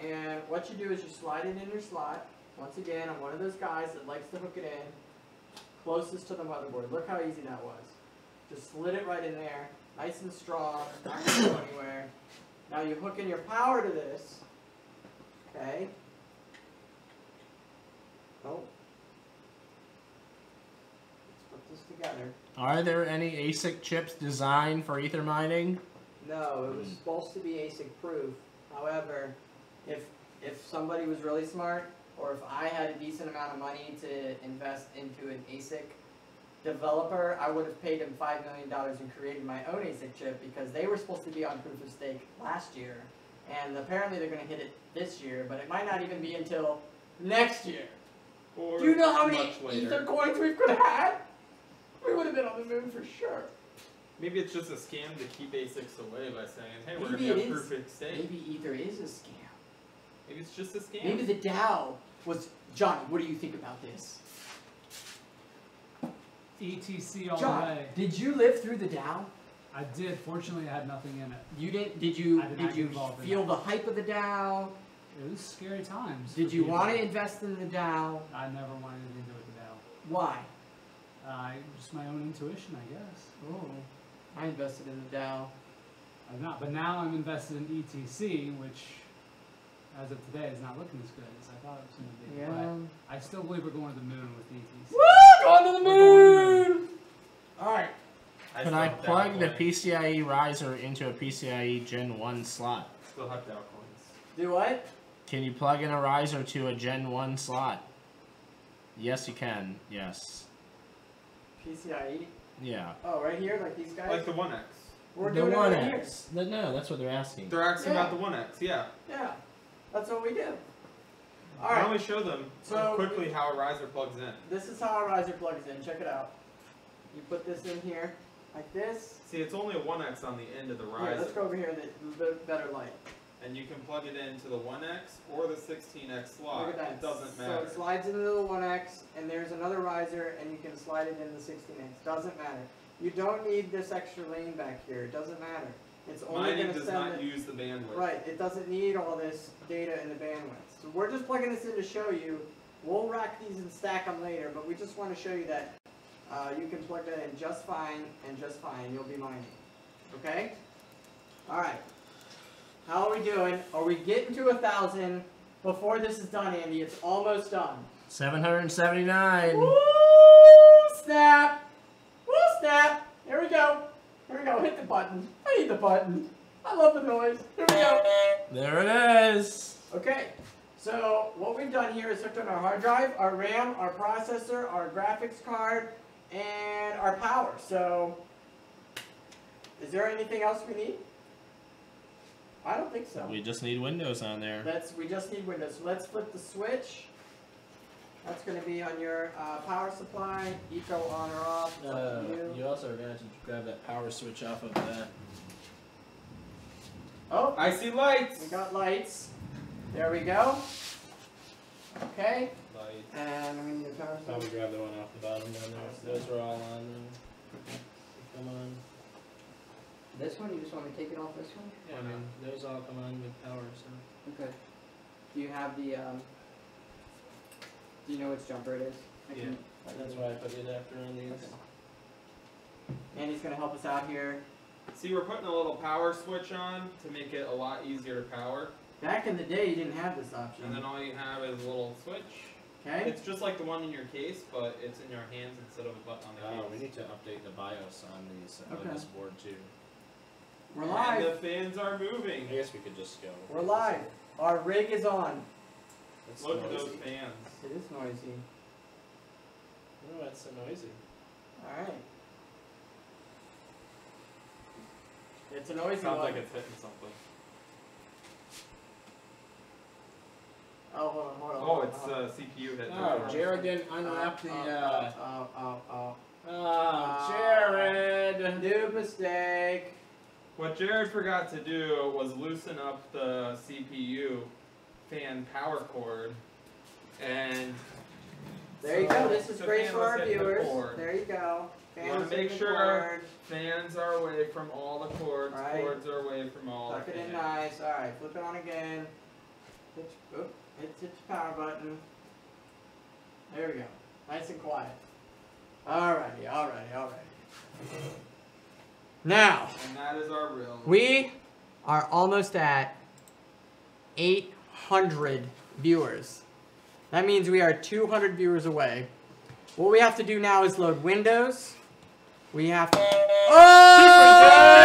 And what you do is you slide it in your slot. Once again, I'm one of those guys that likes to hook it in closest to the motherboard. Look how easy that was. Just slid it right in there, nice and strong, not going to go anywhere. Now you hook in your power to this, okay? Oh. Let's put this together. Are there any ASIC chips designed for ether mining? No, it was supposed to be ASIC proof. However, if somebody was really smart, or if I had a decent amount of money to invest into an ASIC developer, I would have paid them $5 million and created my own ASIC chip, because they were supposed to be on proof of stake last year, and apparently they're going to hit it this year, but it might not even be until next year. Or Do you know how many much later. Ether coins we could have had? We would have been on the moon for sure. Maybe it's just a scam to keep ASICs away by saying, hey, we're Maybe going to it have is. perfect state. Maybe Ether is a scam. Maybe it's just a scam. Maybe the DAO was... Johnny, what do you think about this? ETC all the John, way. did you live through the DAO? I did. Fortunately, I had nothing in it. You didn't? Did you? I did not Did you get involved in feel that. the hype of the DAO? It was scary times. Did for you people. want to invest in the DAO? I never wanted anything to do with the DAO. Why? Just my own intuition, I guess. Oh, I invested in the Dow. I've not, but now I'm invested in ETC, which, as of today, is not looking as good as I thought it was going to be. Yeah. But I still believe we're going to the moon with ETC. Woo! Going to the moon! Alright. Can I plug the PCIe riser into a PCIe Gen 1 slot? Still have Altcoins. Do what? Can you plug in a riser to a Gen 1 slot? Yes, you can. Yes. PCIe? Yeah. Oh, right here, like these guys? Like the 1X. We're The doing it right here. 1X. No, that's what they're asking. They're asking Yeah. about the 1X, yeah. Yeah, that's what we do. Why Alright, don't we show them So- quickly how a riser plugs in? this is how a riser plugs in. Check it out. You put this in here, like this. See, it's only a 1X on the end of the Here, riser. let's go over here, the better light. And you can plug it into the 1X or the 16X slot. Look at that. It doesn't So matter. it slides into the 1X, and there's another riser, and you can slide it into the 16X. Doesn't matter. You don't need this extra lane back here. It doesn't matter. It's only Mining going to does send not it. use the bandwidth. Right. It doesn't need all this data in the bandwidth. So we're just plugging this in to show you. We'll rack these and stack them later, but we just want to show you that you can plug that in just fine, and just fine. You'll be mining. Okay? All right. How are we doing? Are we getting to 1,000 before this is done, Andy? It's almost done. 779. Woo! Snap! Woo! Snap! Here we go. Here we go. Hit the button. I need the button. I love the noise. Here we go. There it is. Okay. So what we've done here is hooked on our hard drive, our RAM, our processor, our graphics card, and our power. So is there anything else we need? I don't think so. We just need Windows on there. We just need Windows. So let's flip the switch. That's going to be on your power supply. Eco on or off. It's up to you. also are going to have to grab that power switch off of that. Oh, I see lights! we got lights. There we go. Okay. Lights. And we need a power Probably switch. grab the one off the bottom down there. Those are all on there. Come on. This one? You just want me to take it off this one? Yeah, I mean, those all come on with power, so. Okay. Do you have the, do you know which jumper it is? Yeah. That's why I put the adapter on these. Okay. Andy's going to help us out here. See, we're putting a little power switch on to make it a lot easier to power. Back in the day, you didn't have this option. And then all you have is a little switch. Okay. It's just like the one in your case, but it's in your hands instead of a button on the case. Oh, we need to update the BIOS on these on Okay. this board too. We're And live. the fans are moving. I guess we could just go. We're live. Our rig is on. It's Look at noisy. those fans. It is noisy. Oh, that's so noisy. Alright. It's a noisy Sounds one. like it's hitting something. Oh, hold on, hold on. Oh, hold on, it's hold on. CPU hit. Oh, Jared didn't unwrap the. Oh. Oh, Jared! New mistake. What Jared forgot to do was loosen up the CPU fan power cord, and There you so go. This is the great fan for was our hitting the viewers. cord. There you go. You wanna Fans make hitting the sure cord. fans are away from all the cords. Right. Cords are away from all Tuck the it in fans. nice. Alright, flip it on again. Hit your power button. There we go. Nice and quiet. Alrighty. Now, And that is our real. we are almost at 800 viewers. That means we are 200 viewers away. What we have to do now is load Windows. We have to...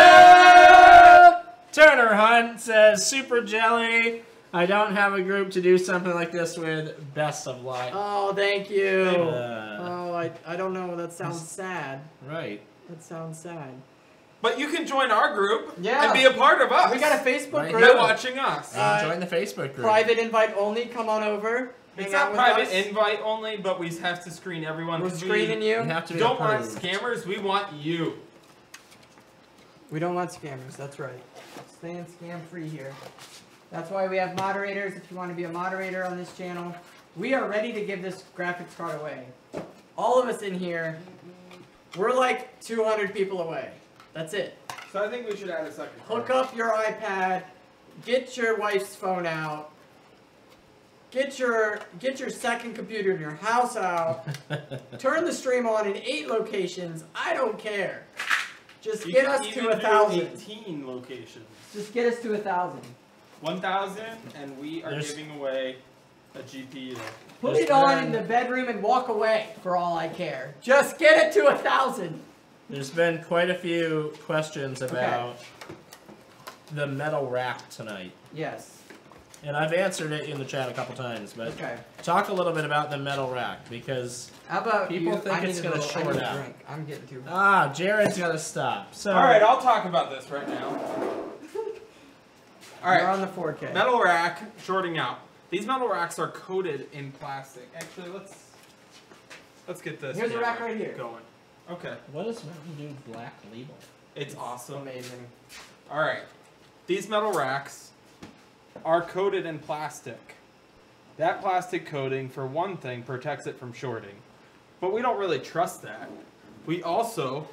Oh! Turner Hunt says, Super Jelly. I don't have a group to do something like this with. Best of luck. Oh, thank you. Uh, Oh, I don't know. That sounds sad. right. That sounds sad. But you can join our group Yeah. and be a part of us. We got a Facebook Right By group. watching us. Join the Facebook group. Private invite only. Come on over. It's Hang not out with private us. invite only, but we have to screen everyone. We're 'cause screening You you. have to We be don't want approved. scammers. We want you. We don't want scammers. That's right. Staying scam free here. That's why we have moderators. If you want to be a moderator on this channel, we are ready to give this graphics card away. All of us in here, we're like 200 people away. That's it. So I think we should add a second. Hook up your iPad. Get your wife's phone out. get your second computer in your house out. Turn the stream on in 8 locations. I don't care. Just get us to 1,000. 18 locations. Just get us to 1,000. 1,000, and we are giving away a GPU. Put it on in the bedroom and walk away, for all I care. Just get it to 1,000. There's been quite a few questions about the metal rack tonight. Yes. And I've answered it in the chat a couple times, but talk a little bit about the metal rack, because how about people think it's going to short out. I'm getting too hot. Ah, Jared's got to stop. So, all right, I'll talk about this right now. All right, we're on the 4K. Metal rack shorting out. These metal racks are coated in plastic. Actually, let's get this. Here's a rack right here. Going. Okay. What does Mountain Dew Black Label? It's awesome. Amazing. All right, these metal racks are coated in plastic. That plastic coating, for one thing, protects it from shorting. But we don't really trust that. We also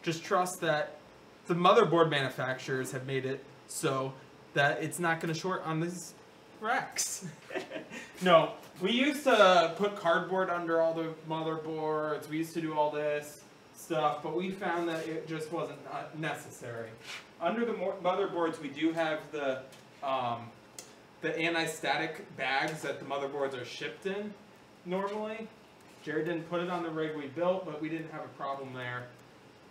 just trust that the motherboard manufacturers have made it so that it's not going to short on these racks. No, we used to put cardboard under all the motherboards. We used to do all this stuff, but we found that it just wasn't necessary. Under the motherboards, we do have the anti-static bags that the motherboards are shipped in normally. Jared didn't put it on the rig we built, but we didn't have a problem there.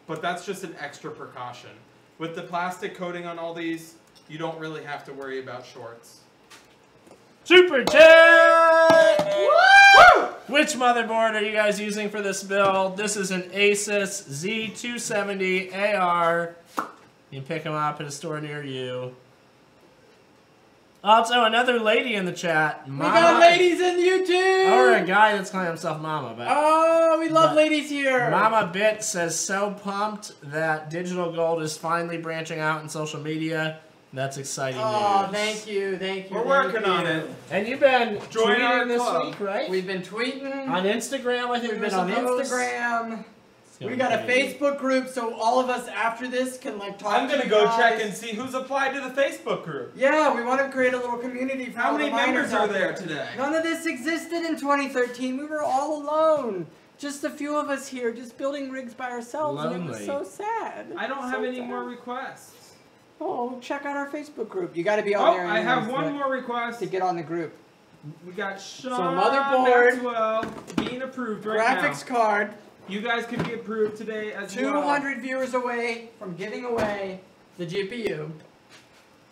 But that's just an extra precaution. With the plastic coating on all these, you don't really have to worry about shorts. Super chat! Woo! Which motherboard are you guys using for this build? This is an Asus Z270AR. You can pick them up at a store near you. Also, another lady in the chat. Mama. We got ladies in YouTube! Or a guy that's calling himself Mama. But, oh, we love ladies here! Mama Bit says, so pumped that digital gold is finally branching out in social media. That's exciting news. Oh, thank you, thank you. We're working on it. And you've been tweeting this week, right? We've been tweeting. On Instagram, I think we've been on Instagram. We got a Facebook group, so all of us after this can like talk. I'm gonna go check and see who's applied to the Facebook group. Yeah, we want to create a little community. For how many members are there today? None of this existed in 2013. We were all alone. Just a few of us here, just building rigs by ourselves, and it was so sad. I don't have any more requests. Oh, check out our Facebook group. You got to be on there. I have one more request to get on the group. We got Sean motherboard, Maxwell being approved right now. Graphics card. You guys can be approved today as 200 viewers away from giving away the GPU.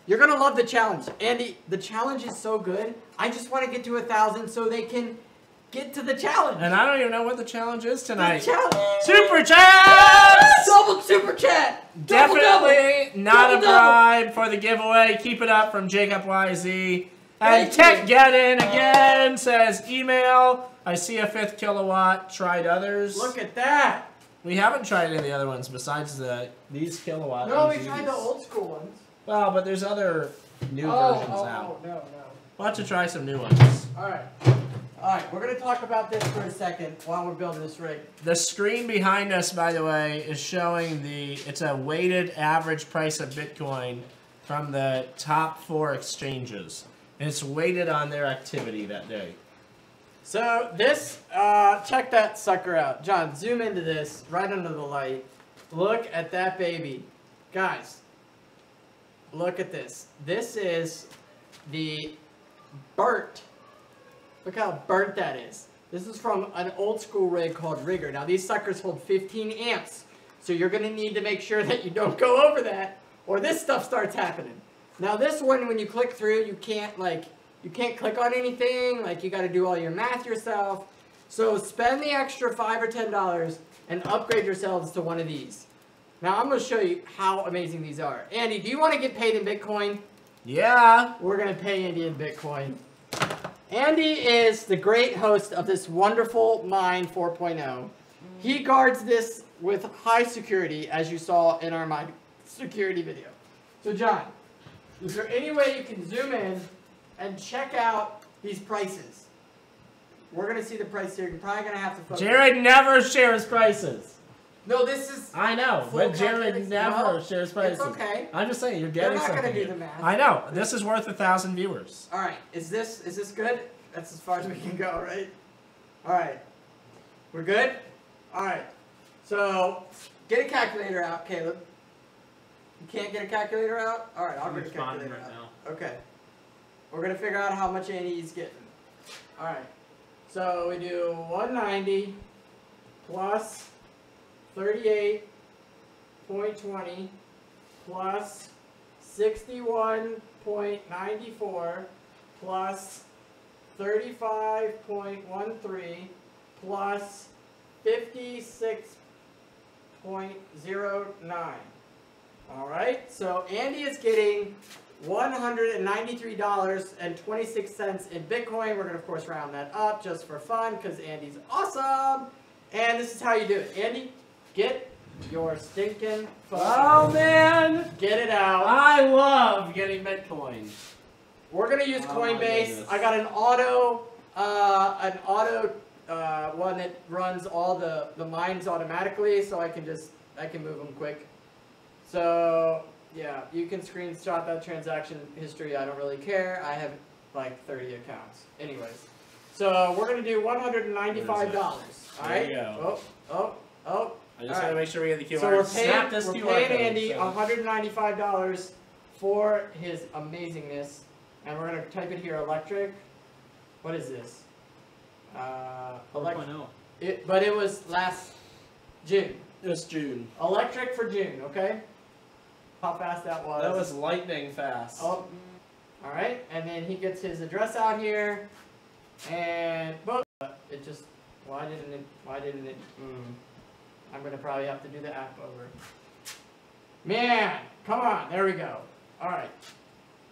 You're going to love the challenge. Andy, the challenge is so good. I just want to get to 1,000 so they can get to the challenge. And I don't even know what the challenge is tonight. The challenge. Super chat! Double super chat! Definitely not a bribe for the giveaway. Keep it up from Jacob YZ. And Tech Get In again says, email. I see a 5th kilowatt. Tried others. Look at that. We haven't tried any of the other ones besides these kilowatt. No, we tried the old school ones. Well, but there's other new versions out. Oh, no. We'll have to try some new ones. Alright, we're going to talk about this for a second while we're building this rig. The screen behind us, by the way, is showing it's a weighted average price of Bitcoin from the top 4 exchanges. And it's weighted on their activity that day. So this, check that sucker out. John, zoom into this, right under the light. Look at that baby. Guys, look at this. This is the burnt. Look how burnt that is. This is from an old school rig called Rigger. Now these suckers hold 15 amps. So you're going to need to make sure that you don't go over that, or this stuff starts happening. Now this one, when you click through, you can't click on anything, you got to do all your math yourself. So spend the extra $5 or $10 and upgrade yourselves to one of these. Now I'm going to show you how amazing these are. Andy, do you want to get paid in Bitcoin? Yeah. We're going to pay Andy in Bitcoin. Andy is the great host of this wonderful Mine 4.0. He guards this with high security, as you saw in our Mine security video. So John, is there any way you can zoom in and check out these prices? We're going to see the price here. You're probably going to have to focus. Jared never shares prices. No, this is. I know, Full but Jared calculation. never Well, shares prices. It's okay. I'm just saying, you're They're getting not something. gonna do here. the math. I know. This is worth 1,000 viewers. All right. Is this good? That's as far as we can go, right? All right. We're good. All right. So get a calculator out, Caleb. You can't get a calculator out? All right. I'll I'm get a responding calculator right out. now. Okay. We're gonna figure out how much Andy's getting. All right. So we do 190 plus 38.20 plus 61.94 plus 35.13 plus 56.09. All right, so Andy is getting $193.26 in Bitcoin. We're going to, of course, round that up just for fun because Andy's awesome. And this is how you do it. Andy, get your stinking phone. Oh, man. Get it out. I love getting Bitcoin. We're going to use Oh, my Coinbase. goodness. I got an auto one that runs all the mines automatically, so I can move them quick. So yeah, you can screenshot that transaction history. I don't really care. I have like 30 accounts. Anyways, so we're gonna do $195. All right. There you go. Oh. I just All gotta right. make sure we get the QR. So we're Snap this paying QR code. Andy So- $195 for his amazingness, and we're gonna type it here. Electric. What is this? Electric. 4.0. But it was last June. It's June. Electric for June. Okay. How fast that was. That was lightning fast. Oh. All right, and then he gets his address out here, and boom. It just. Why didn't it? I'm gonna probably have to do the app over. Man, come on. There we go. All right.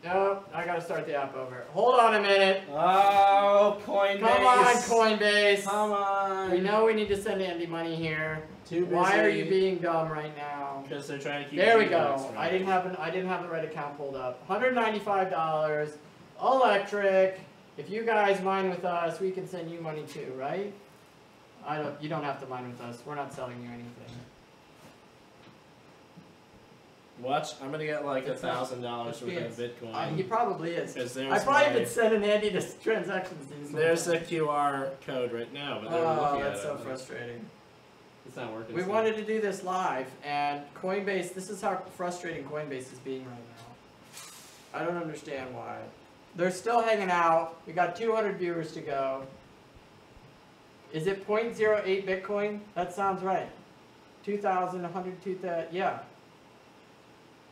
Nope, I gotta start the app over. Hold on a minute. Oh, Coinbase. Come on, Coinbase. Come on. We know we need to send Andy money here. Too busy. Why are you being dumb right now? Because they're trying to keep. There we you go. guys from I it. didn't have the right account pulled up. $195. Electric. If you guys mine with us, we can send you money too, right? You don't have to mine with us. We're not selling you anything. Watch, I'm gonna get like It's not- $1,000 worth of Bitcoin. He probably is. Because I there's probably my- been sending Andy this transactions. There's the QR code right now, but they're Oh, looking that's at so it. frustrating. It's not working. We still. wanted to do this live, and Coinbase, this is how frustrating Coinbase is being right now. I don't understand why. They're still hanging out. We got 200 viewers to go. Is it 0.08 Bitcoin? That sounds right. 2,102, yeah.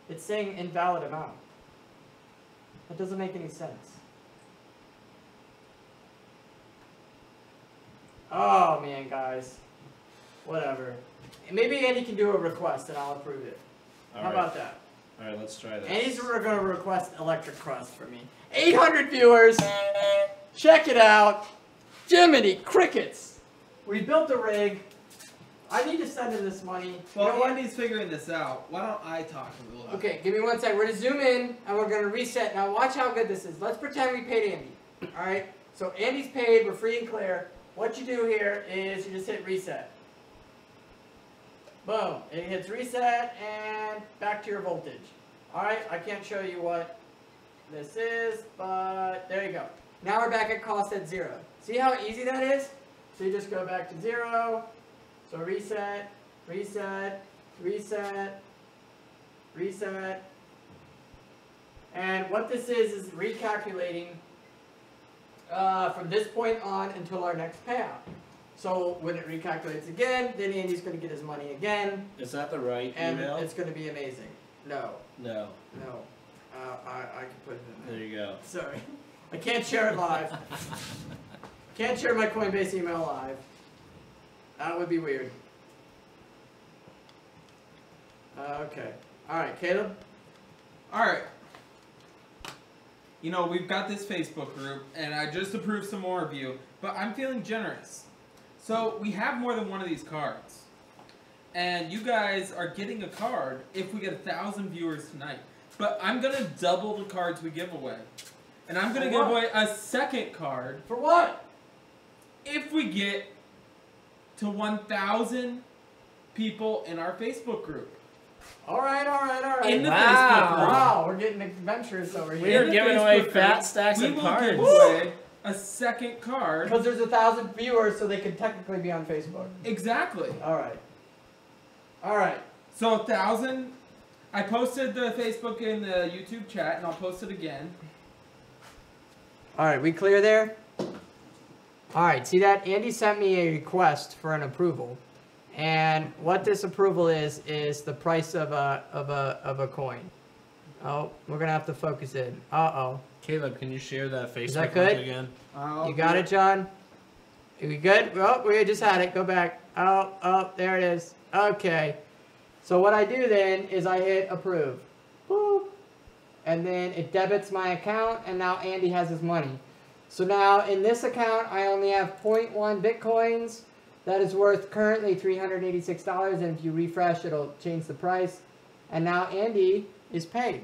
It's saying invalid amount. That doesn't make any sense. Oh man, guys. Whatever. Maybe Andy can do a request and I'll approve it. All How right. about that? All right, let's try this. Andy's going to request electric crust for me. 800 viewers. Check it out. Jiminy crickets. We built a rig. I need to send him this money. Well, You know what? Andy's figuring this out. Why don't I talk a little? Okay, give me 1 second. We're going to zoom in and we're going to reset. Now watch how good this is. Let's pretend we paid Andy. Alright? So Andy's paid. We're free and clear. What you do here is you just hit reset. Boom. It hits reset and back to your voltage. Alright, I can't show you what this is, but there you go. Now we're back at cost at 0. See how easy that is? So you just go back to 0. So reset, reset, reset, reset. And what this is recalculating from this point on until our next payout. So when it recalculates again, then Andy's going to get his money again. Is that the right And email? it's going to be amazing. No, No. no. I can put it in There there. you go. Sorry. I can't share it live. Can't share my Coinbase email live. That would be weird. Okay. Alright, Caleb? Alright. You know, we've got this Facebook group, and I just approved some more of you, but I'm feeling generous. So, we have more than one of these cards. And you guys are getting a card if we get 1,000 viewers tonight. But I'm going to double the cards we give away. And I'm going to For give what? away a second card For what? if we get to 1,000 people in our Facebook group. All right. In the Wow. Facebook group. Wow, we're getting adventurous over We here. are giving away Facebook fat group, stacks we of will cards. give away a second card. Because there's 1,000 viewers, so they could technically be on Facebook. Exactly. All right. So 1,000. I posted the Facebook and the YouTube chat, and I'll post it again. All right, we clear there? All right, see that? Andy sent me a request for an approval. And what this approval is the price of a coin. Oh, we're going to have to focus in. Uh-oh. Caleb, can you share that Facebook that good? link again? You got it, John? Are we good? Oh, we just had it. Go back. Oh, there it is. Okay. So what I do then is I hit approve. Boop. And then it debits my account, and now Andy has his money. So now in this account, I only have 0.1 Bitcoins. That is worth currently $386, and if you refresh, it'll change the price. And now Andy is paid.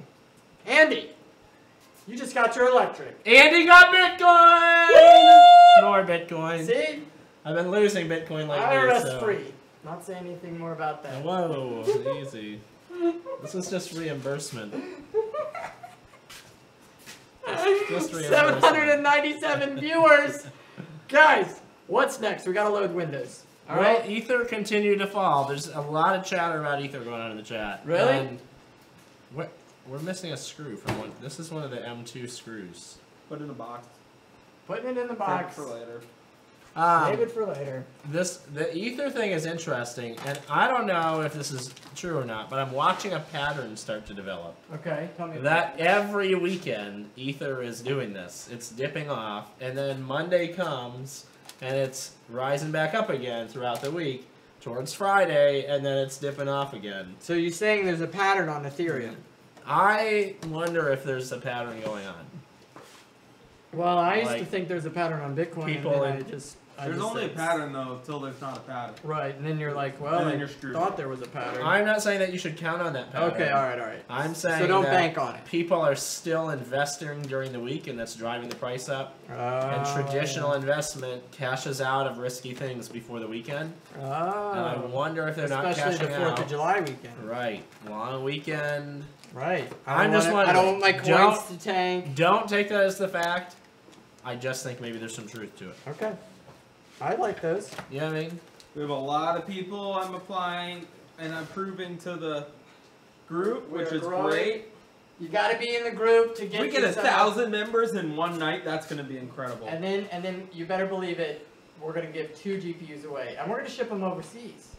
Andy, you just got your electric. Andy got Bitcoin! Woo! More Bitcoin. See? I've been losing Bitcoin lately, IRS so... free. Not saying anything more about that. Whoa, easy. This is just reimbursement. Just reimbursement. 797 viewers. Guys, what's next? We gotta load Windows. All Well, right. Ether continued to fall. There's a lot of chatter about Ether going on in the chat. Really? And we're missing a screw from one. This is one of the M2 screws. Put it in a box. Putting it in the box. For later. Save it for later. The Ether thing is interesting, and I don't know if this is true or not, but I'm watching a pattern start to develop. Okay, tell me. That every weekend, Ether is doing this. It's dipping off, and then Monday comes, and it's rising back up again throughout the week, towards Friday, and then it's dipping off again. So you're saying there's a pattern on Ethereum? I wonder if there's a pattern going on. Well, I used to Like, think there's a pattern on Bitcoin. people and in- then I There's just only a said- pattern though, till there's not a pattern. Right, and then you're like, well, And then I you're screwed. thought there was a pattern. I'm not saying that you should count on that pattern. Okay, all right. I'm saying So don't that bank on it. people are still investing during the week, and that's driving the price up. And traditional investment cashes out of risky things before the weekend. And I wonder if they're not Especially cashing the 4th out. of July weekend. Right, long weekend. Right. I'm just I wondering. don't want my coins to tank. Don't take that as the fact. I just think maybe there's some truth to it. Okay. I like those. You know what I mean? We have a lot of people I'm applying and approving to the group, which We're is growing. great. You got to be in the group to If get. we get this 1,000 members in one night, that's going to be incredible. And then you better believe it. We're gonna give 2 GPUs away, and we're gonna ship them overseas.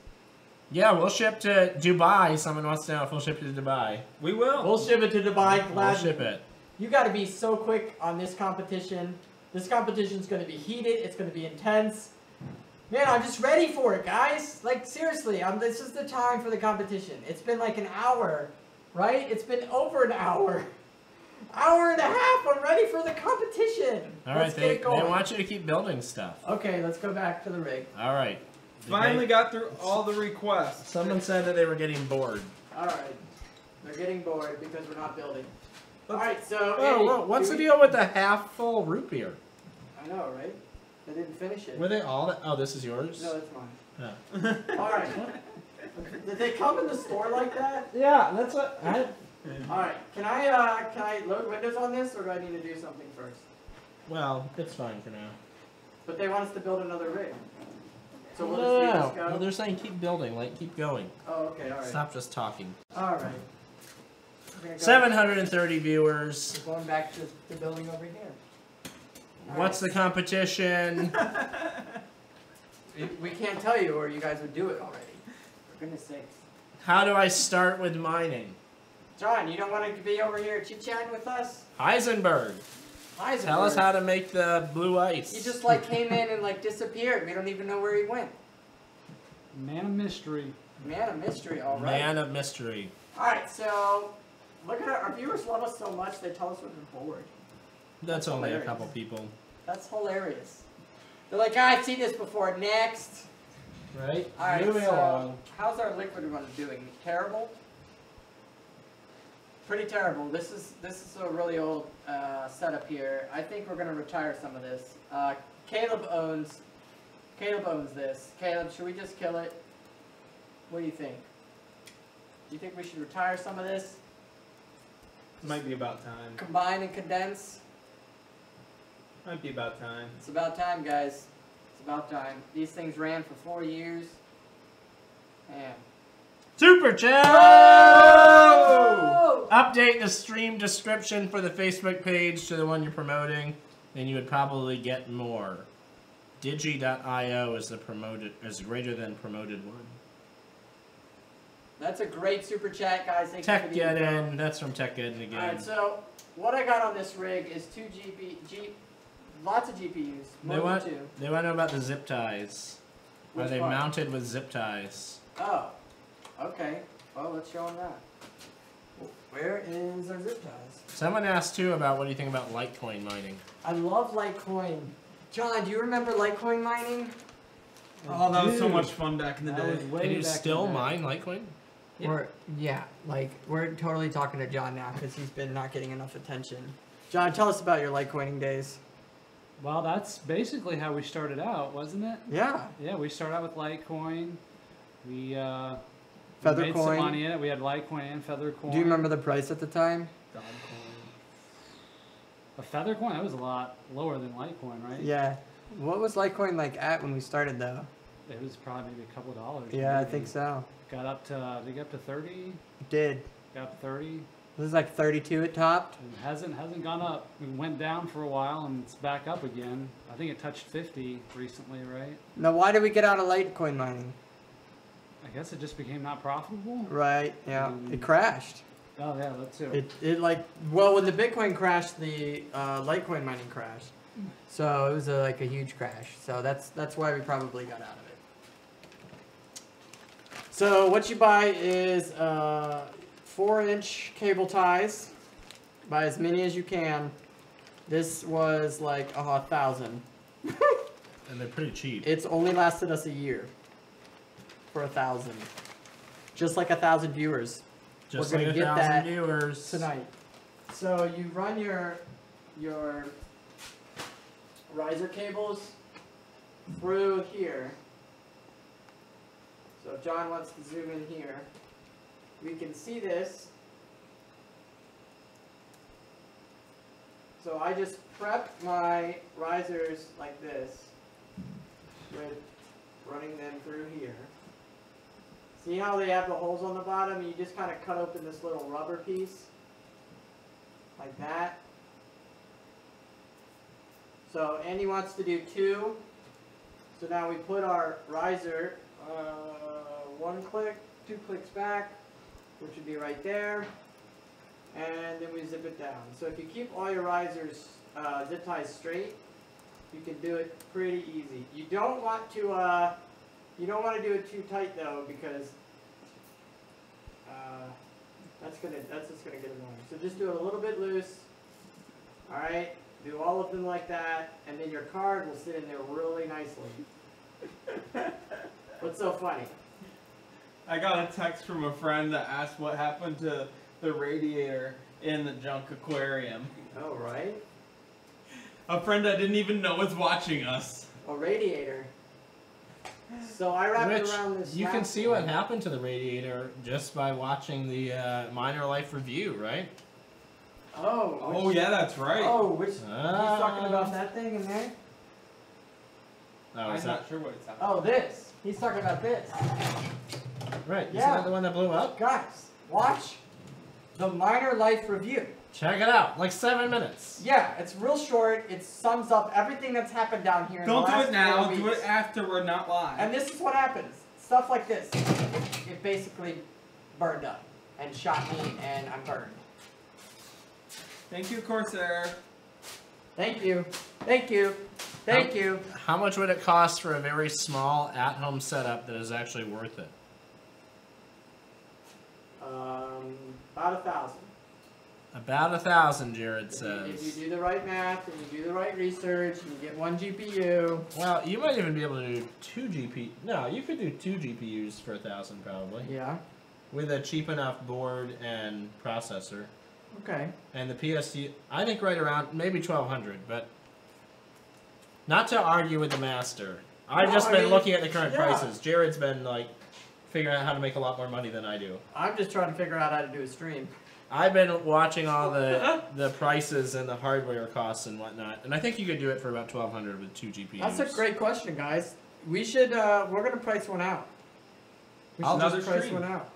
Yeah, we'll ship to Dubai. Someone wants to know if we'll ship to Dubai. We will. We'll ship it to Dubai. We'll Gladly. ship it. You got to be so quick on this competition. This competition is going to be heated. It's going to be intense. Man, I'm just ready for it, guys. Like, seriously, this is the time for the competition. It's been like an hour, right? It's been over an hour. Hour and a half. I'm ready for the competition. All Let's right, get it going. they want you to keep building stuff. Okay, let's go back to the rig. All right. Finally got through all the requests. Someone said that they were getting bored. All right. They're getting bored because we're not building. All right, so... Oh, Andy, whoa, what's do the we- deal with the half-full root beer? I know, right? They didn't finish it. Were they all? Oh, this is yours? No, that's mine. Oh. All right. Did they come in the store like that? Yeah, that's what. All right. Can I load Windows on this, or do I need to do something first? Well, it's fine for now. But they want us to build another rig. So we'll No, just leave this go. no, they're saying keep building, like keep going. Oh, okay. All right. Stop just talking. All right. We're gonna go- 730 viewers. We're going back to the building over here. All What's right. the competition? We can't tell you, or you guys would do it already. For goodness sakes. How do I start with mining? John, you don't want to be over here chit-chatting with us? Heisenberg. Heisenberg. Tell us how to make the blue ice. He just like came in and like disappeared. We don't even know where he went. Man of mystery. Man of mystery, all right. Man of mystery. All right, so look at our viewers love us so much they tell us when they're bored. That's only hilarious. a couple people. That's hilarious. They're like, I've seen this before. Next. Right? All right, Moving so along. how's our liquid run doing? Terrible. Pretty terrible. This is a really old setup here. I think we're gonna retire some of this. Caleb owns this. Caleb, should we just kill it? What do you think? Do you think we should retire some of this? Might be about time. Combine and condense? Might be about time. It's about time, guys. It's about time. These things ran for 4 years. Man. Super chat! Oh! Update the stream description for the Facebook page to the one you're promoting, and you would probably get more. Digi.io is greater than promoted one. That's a great super chat, guys. Thank you for the info. TechGetIn, that's from TechGetIn again. Alright, so what I got on this rig is lots of GPUs. More than 2. They want to know about the zip ties. Which Are they one? mounted with zip ties? Oh, okay. Well, let's show them that. Where is our zip ties? Someone asked too about what do you think about Litecoin mining? I love Litecoin. John, do you remember Litecoin mining? Oh, that was so much fun back in the day. Can you still mine Litecoin? Yeah. We're totally talking to John now because he's been not getting enough attention. John, tell us about your Litecoining days. Well, that's basically how we started out, wasn't it? Yeah. Yeah, we started out with Litecoin. We made Feathercoin. some money in it. We had Litecoin and Feathercoin. Do you remember the price at the time? A Feathercoin? That was a lot lower than Litecoin, right? Yeah. What was Litecoin like at when we started though? It was probably maybe a couple of dollars. Yeah, maybe. I think so. Got up to, did it get up to 30? It did. Got up to 30. It was like 32 it topped. It hasn't gone up. We went down for a while and it's back up again. I think it touched 50 recently, right? Now, why did we get out of Litecoin mining? I guess it just became not profitable. Right. Yeah. It crashed. Oh yeah, that too. It when the Bitcoin crashed, the Litecoin mining crashed. So it was like a huge crash. So that's why we probably got out of it. So what you buy is 4-inch cable ties. Buy as many as you can. This was like 1,000. And they're pretty cheap. It's only lasted us a year. For 1,000. Just like 1,000 viewers. Just We're like gonna get 1,000 that viewers tonight. So you run your riser cables through here. So if John wants to zoom in here, we can see this. So I just prep my risers like this with running them through here. See how they have the holes on the bottom? You just kind of cut open this little rubber piece. Like that. So Andy wants to do 2. So now we put our riser 1 click, 2 clicks back, which would be right there. And then we zip it down. So if you keep all your risers zip ties straight, you can do it pretty easy. You don't want to do it too tight though, because that's just gonna get annoying. So just do it a little bit loose. All right, do all of them like that, and then your card will sit in there really nicely. What's so funny? I got a text from a friend that asked what happened to the radiator in the junk aquarium. Oh, right. A friend I didn't even know was watching us. A radiator. So I wrapped it around this. You can see what happened to the radiator just by watching the Minor Life review, right? Oh. Yeah, that's right. Oh, he's talking about that thing in there? Oh, I'm is not that sure what it's happening. Oh, this. He's talking about this. right? Yeah. Isn't that the one that blew up? Guys, watch the Minor Life review. Check it out. Like 7 minutes. Yeah, it's real short. It sums up everything that's happened down here. Don't in the do last it now. 4 Do weeks. it after we're not live. And this is what happens. Stuff like this. It basically burned up and shot me, and I'm burned. Thank you, Corsair. Thank you. Thank you. Thank you. How much would it cost for a very small at-home setup that is actually worth it? About 1,000. About 1,000, Jared says. If you do the right math and you do the right research and you get 1 GPU. Well, you might even be able to do 2 GPUs. No, you could do 2 GPUs for 1,000 probably. Yeah. With a cheap enough board and processor. Okay. And the PSU, I think right around maybe 1,200, but not to argue with the master. I've just been looking at the current prices. Jared's been like figuring out how to make a lot more money than I do. I'm just trying to figure out how to do a stream. I've been watching all the prices and the hardware costs and whatnot, and I think you could do it for about $1,200 with 2 GPUs. That's a great question, guys. We should, we're gonna price one out. We should just price one out.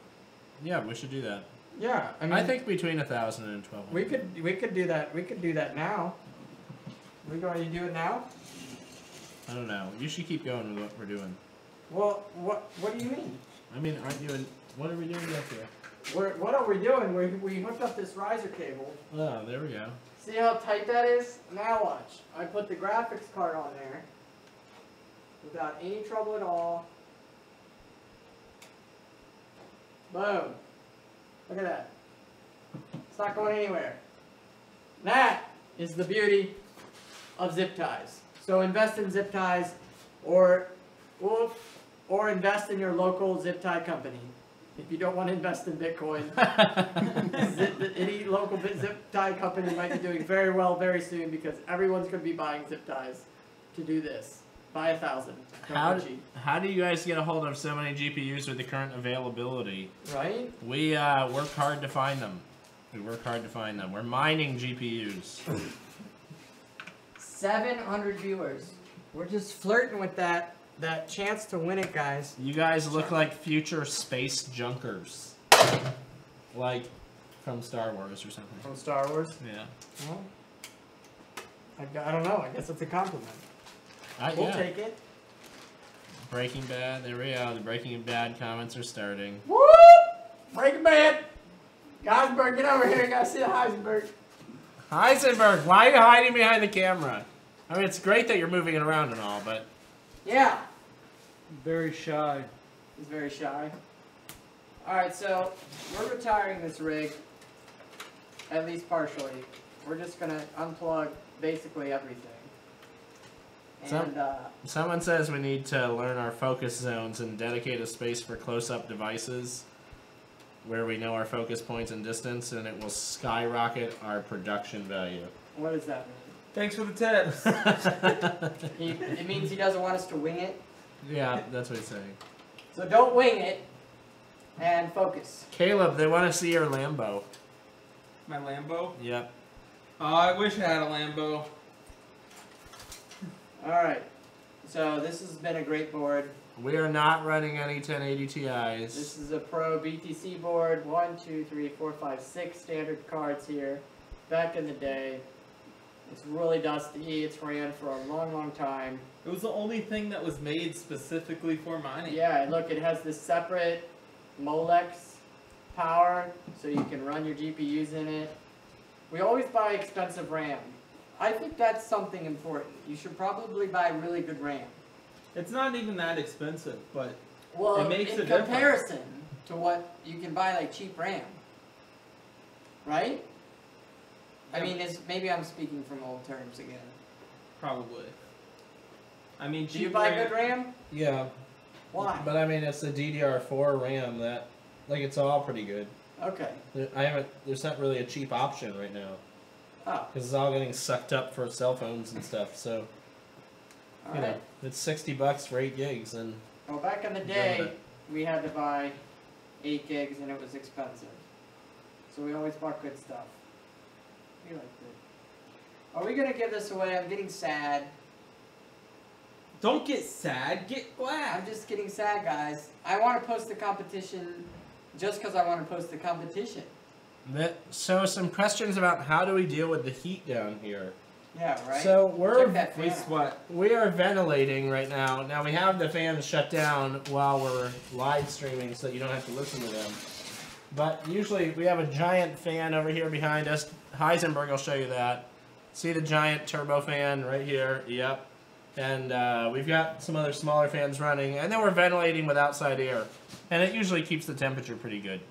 Yeah, we should do that. Yeah, I mean, I think between 1,000 and 1,200. we could do that. We could do that now. We going to do it now? I don't know. You should keep going with what we're doing. Well, what do you mean? I mean, aren't you? What are we doing up here? What are we doing? We hooked up this riser cable. Oh, there we go. See how tight that is? Now watch. I put the graphics card on there without any trouble at all. Boom. Look at that. It's not going anywhere. That is the beauty of zip ties. So invest in zip ties or invest in your local zip tie company. If you don't want to invest in Bitcoin, any local zip tie company might be doing very well very soon because everyone's going to be buying zip ties to do this. Buy 1,000. How do you guys get a hold of so many GPUs with the current availability? Right? We work hard to find them. We're mining GPUs. 700 viewers. We're just flirting with that chance to win it, guys. You guys look like future space junkers. Like from Star Wars or something. From Star Wars? Yeah. Well, I don't know. I guess it's a compliment. We'll take it. Breaking Bad. There we go. The Breaking Bad comments are starting. Woo! Breaking Bad! Heisenberg, get over here. You gotta see the Heisenberg. Heisenberg, why are you hiding behind the camera? I mean, it's great that you're moving it around and all, but... Yeah. Very shy. He's very shy. Alright, so we're retiring this rig, at least partially. We're just gonna unplug basically everything. And, someone says we need to learn our focus zones and dedicate a space for close-up devices where we know our focus points and distance, and it will skyrocket our production value. what does that mean? Thanks for the tips. It means he doesn't want us to wing it. Yeah, that's what he's saying. So don't wing it and focus. Caleb, they want to see your Lambo. My Lambo? Yep. Oh, I wish I had a Lambo. Alright, so this has been a great board. We are not running any 1080 Ti's. This is a Pro BTC board. 1, 2, 3, 4, 5, 6 standard cards here. Back in the day. It's really dusty. It's ran for a long, long time. It was the only thing that was made specifically for mining. Yeah, look, it has this separate Molex power, so you can run your GPUs in it. We always buy expensive RAM. I think that's something important. You should probably buy really good RAM. It's not even that expensive, but Well, it makes in a difference. comparison to what you can buy like cheap RAM. Right? I mean, maybe I'm speaking from old terms again. Probably. I mean, Do you buy good RAM? Yeah. Why? But I mean, it's the DDR4 RAM that, like, it's all pretty good. Okay. There's not really a cheap option right now. Oh. Because it's all getting sucked up for cell phones and stuff, so, you know, it's $60 for 8 gigs, and... Well, back in the day, we had to buy 8 gigs and it was expensive. So we always bought good stuff. We like it. Are we going to give this away? I'm getting sad. Don't get sad, get glad. I'm just getting sad, guys. I want to post the competition just because I want to post the competition. So some questions about how do we deal with the heat down here. Yeah, right? So We sweat. we are ventilating right now. Now we have the fans shut down while we're live streaming so you don't have to listen to them. But usually we have a giant fan over here behind us. Heisenberg will show you that. See the giant turbo fan right here? Yep. And we've got some other smaller fans running. And then we're ventilating with outside air. And it usually keeps the temperature pretty good.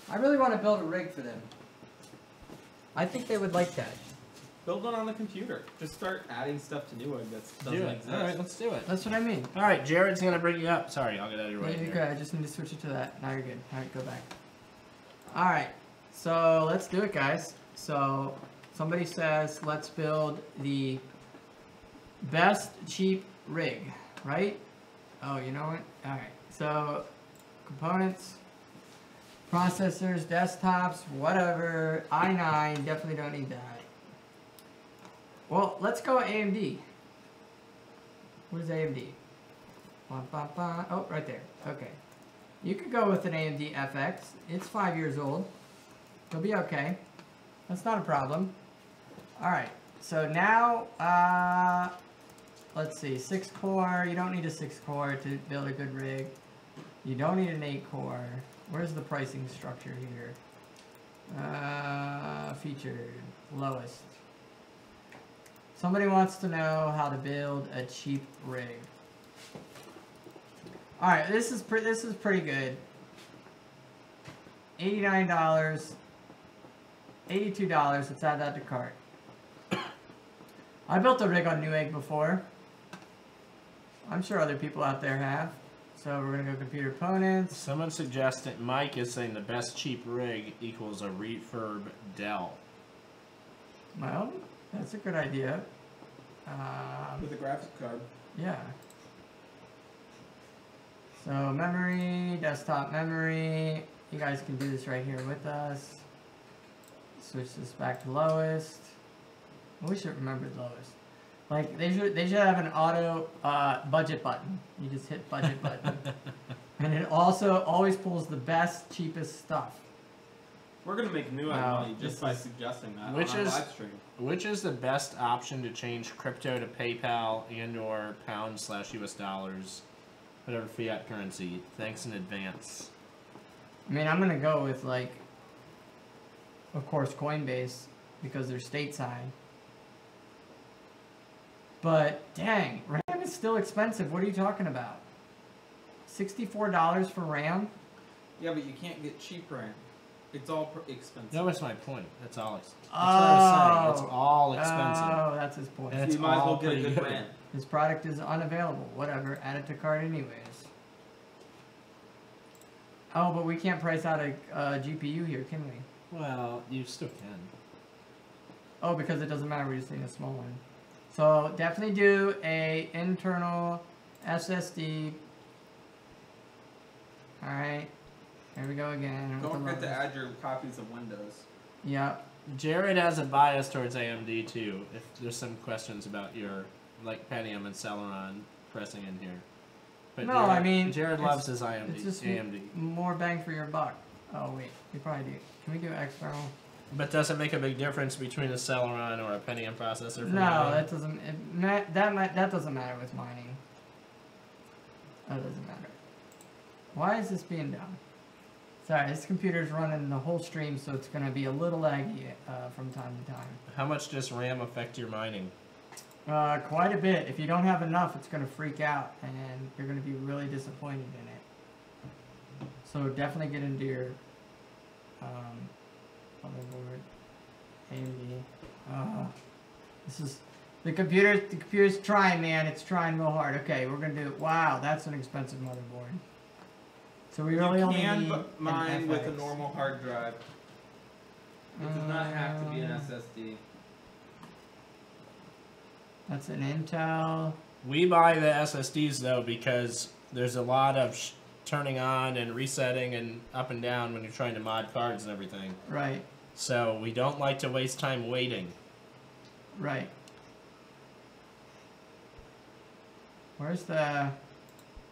I really want to build a rig for them. I think they would like that. Build one on the computer. Just start adding stuff to Newegg that doesn't exist. Alright, let's do it. That's what I mean. Alright, Jared's going to bring you up. Sorry, I'll get out of your way. You're here. good. I just need to switch it to that. Now you're good. Alright, go back. Alright, so let's do it, guys. So somebody says let's build the best cheap rig, right? Oh, you know what? Alright, So, components, processors, desktops, whatever. i9, definitely don't need that. Well, let's go AMD. What is AMD? Oh, right there. Okay. You could go with an AMD FX. It's 5 years old. It'll be okay. That's not a problem. Alright. So now, let's see. 6 core. You don't need a 6 core to build a good rig. You don't need an 8 core. Where's the pricing structure here? Featured. Lowest. Somebody wants to know how to build a cheap rig. All right, this is pretty good. $89, $82. Let's add that to cart. I built a rig on Newegg before. I'm sure other people out there have. So we're gonna go computer components. Someone suggested, Mike is saying the best cheap rig equals a refurb Dell. Well, that's a good idea. With a graphics card. Yeah. So memory, desktop memory. You guys can do this right here with us. Switch this back to lowest. We should remember lowest. Like they should have an auto budget button. You just hit budget button, and it also always pulls the best, cheapest stuff. We're gonna make new money just by suggesting that on our live stream. Which is the best option to change crypto to PayPal and/or pound/US dollars, whatever fiat currency? Thanks in advance. I mean, I'm gonna go with like, of course, Coinbase because they're stateside. But dang, RAM is still expensive. What are you talking about? $64 for RAM? Yeah, but you can't get cheap RAM. It's all expensive. That was my point. That's all. That's what I was saying. It's all expensive. Oh, that's his point. And So you might as well get a good RAM. This product is unavailable. Whatever. Add it to cart anyways. Oh, but we can't price out a GPU here, can we? Well, you still can. Oh, because it doesn't matter. We just need a small one. So definitely do a internal SSD. All right. Here we go again. Don't forget to add your copies of Windows. Yep. Jared has a bias towards AMD too. If there's some questions about your like Pentium and Celeron pressing in here. But No, Jared, I mean, Jared loves his It's just AMD. more bang for your buck. Oh wait, we probably do. Can we do external? But does it make a big difference between a Celeron or a Pentium processor? For No, mining? that doesn't. That doesn't matter with mining. That doesn't matter. Why is this being done? Sorry, this computer's running the whole stream, so it's going to be a little laggy from time to time. How much does RAM affect your mining? Quite a bit. If you don't have enough, it's going to freak out, and you're going to be really disappointed in it. So definitely get into your motherboard, AMD. This is the computer's trying, man. It's trying real hard. Okay, we're going to do. Wow, that's an expensive motherboard. So we really only need mine with a FX. normal hard drive. It does not have to be an SSD. That's an Intel. We buy the SSDs though because there's a lot of turning on and resetting and up and down when you're trying to mod cards and everything. Right. So we don't like to waste time waiting. Right. Where's the